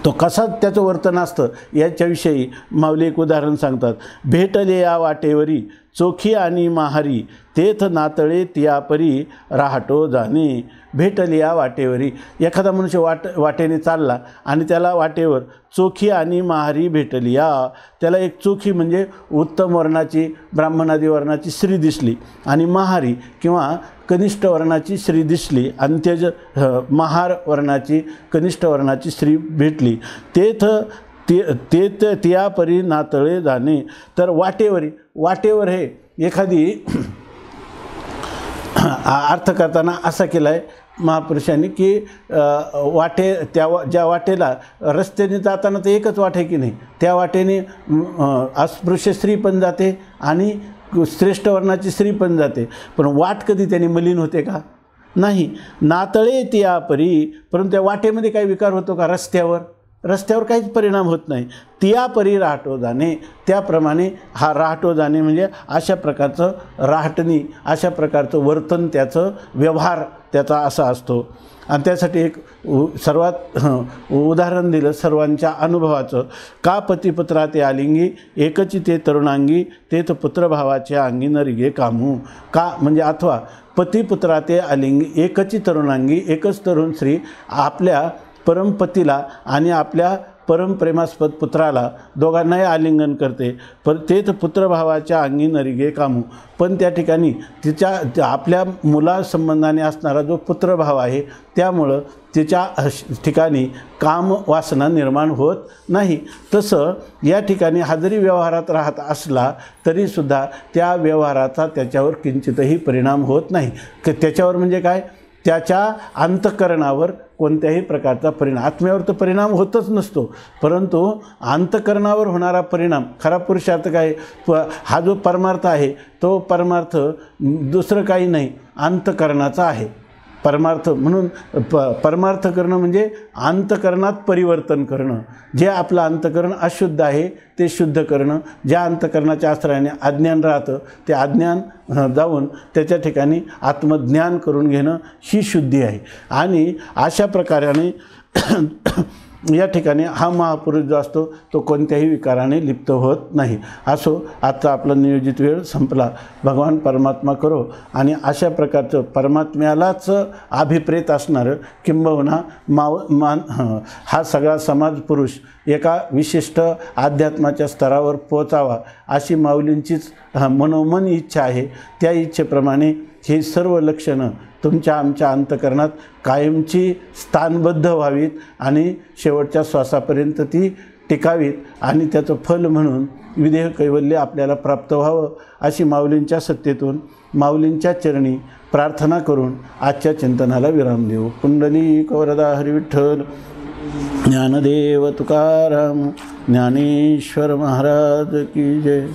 तो कसा त्याचं वर्तन असतं याच्याविषयी माऊली एक उदाहरण सांगतात. भेटले या वाटेवरी चोखी आणि माहारी, तेथ नातळे तियापरी राहटो जाणे. भेटले या वाटेवरी, एखादा मनुष्य वाटेने चालला आणि त्याला वाटेवर चोखी आणि महारी भेटली या, त्याला एक चोखी म्हणजे उत्तम वर्णाची ब्राह्मणादी वर्णाची स्त्री दिसली आणि महारी किंवा कनिष्ठ वर्णाची स्त्री दिसली, अंत्यज महार वर्णाची कनिष्ठ वर्णाची स्त्री भेटली. तेथ तियापरी नातळे जाणे. तर वाटेवर हे एखादी अर्थ करताना असा केला आहे महापुरुषांनी की ज्या वाटेला रस्त्याने जाताना तर एकच वाट आहे की नाही, त्या वाटेने अस्पृश्य स्त्री पण जाते आणि श्रेष्ठ वर्णाची स्त्री पण जाते, पण वाट कधी त्यांनी मलिन होते का, नाही. नातळे त्या परी, परंतु त्या वाटेमध्ये काही विकार होतो का? रस्त्यावर काहीच परिणाम होत नाही. तिया परी राहतो जाणे, त्याप्रमाणे हा राहतो जाणे म्हणजे अशा प्रकारचं राहटणी, अशा प्रकारचं वर्तन, त्याचं व्यवहार त्याचा असा असतो. आणि त्यासाठी एक सर्वात उदाहरण दिलं सर्वांच्या अनुभवाचं. का पतिपुत्रा ते आलिंगी एकची ते तरुणांगी तेथ पुत्रभावाच्या अंगी न रिगे कामू. का म्हणजे अथवा पतिपुत्रा ते आलिंगी एकची तरुणांगी, एकच तरुण स्त्री आपल्या परमपतीला आणि आपल्या परमप्रेमास्पद पुत्राला दोघांनाही आलिंगन करते. पण तेच पुत्रभावाच्या अंगी नरिगे कामू. पण त्या ठिकाणी आपल्या मुलासंबंधाने असणारा जो पुत्रभाव आहे त्यामुळं तिच्या ठिकाणी काम वासना निर्माण होत नाही. तसं या ठिकाणी हा जरी व्यवहारात राहत असला तरीसुद्धा त्या व्यवहाराचा त्याच्यावर किंचितही परिणाम होत नाही. त्याच्यावर म्हणजे काय? त्याच्या अंतःकरणावर कोणत्याही प्रकारचा परिणाम, आत्म्यावर तर परिणाम होतच नसतो, परंतु अंतःकरणावर होणारा परिणाम खरा पुरुषार्थ काय? हा जो परमार्थ आहे तो परमार्थ दुसरं काही नाही, अंतःकरणाचा आहे परमार्थ. म्हणून परमार्थ करणं म्हणजे अंतःकरणात परिवर्तन करणं. जे आपलं अंतःकरण अशुद्ध आहे ते शुद्ध करणं. ज्या अंतःकरणाच्या आश्रयाने अज्ञान राहतं ते अज्ञान जाऊन त्याच्या ठिकाणी आत्मज्ञान करून घेणं ही शुद्धी आहे. आणि अशा प्रकाराने या ठिकाणी हा महापुरुष जो असतो तो कोणत्याही विकाराने लिप्त होत नाही. असो, आजचा आपला नियोजित वेळ संपला. भगवान परमात्मा करो आणि अशा प्रकारचं परमात्म्यालाच अभिप्रेत असणारं किंबहुना हा सगळा समाज पुरुष एका विशिष्ट अध्यात्माच्या स्तरावर पोचावा अशी माऊलींचीच मनोमन इच्छा आहे. त्या इच्छेप्रमाणे हे सर्व लक्षणं तुमच्या आमच्या अंतःकरणात कायमची स्थानबद्ध व्हावीत आणि शेवटच्या श्वासापर्यंत ती टिकावीत आणि त्याचं फल म्हणून विदेह कैवल्य आपल्याला प्राप्त व्हावं अशी माऊलींच्या सत्तेतून माऊलींच्या चरणी प्रार्थना करून आजच्या चिंतनाला विराम देऊ. पुंडलिक वरदा हरी विठ्ठल. ज्ञानदेव तुकाराम ज्ञानेश्वर महाराज की जय.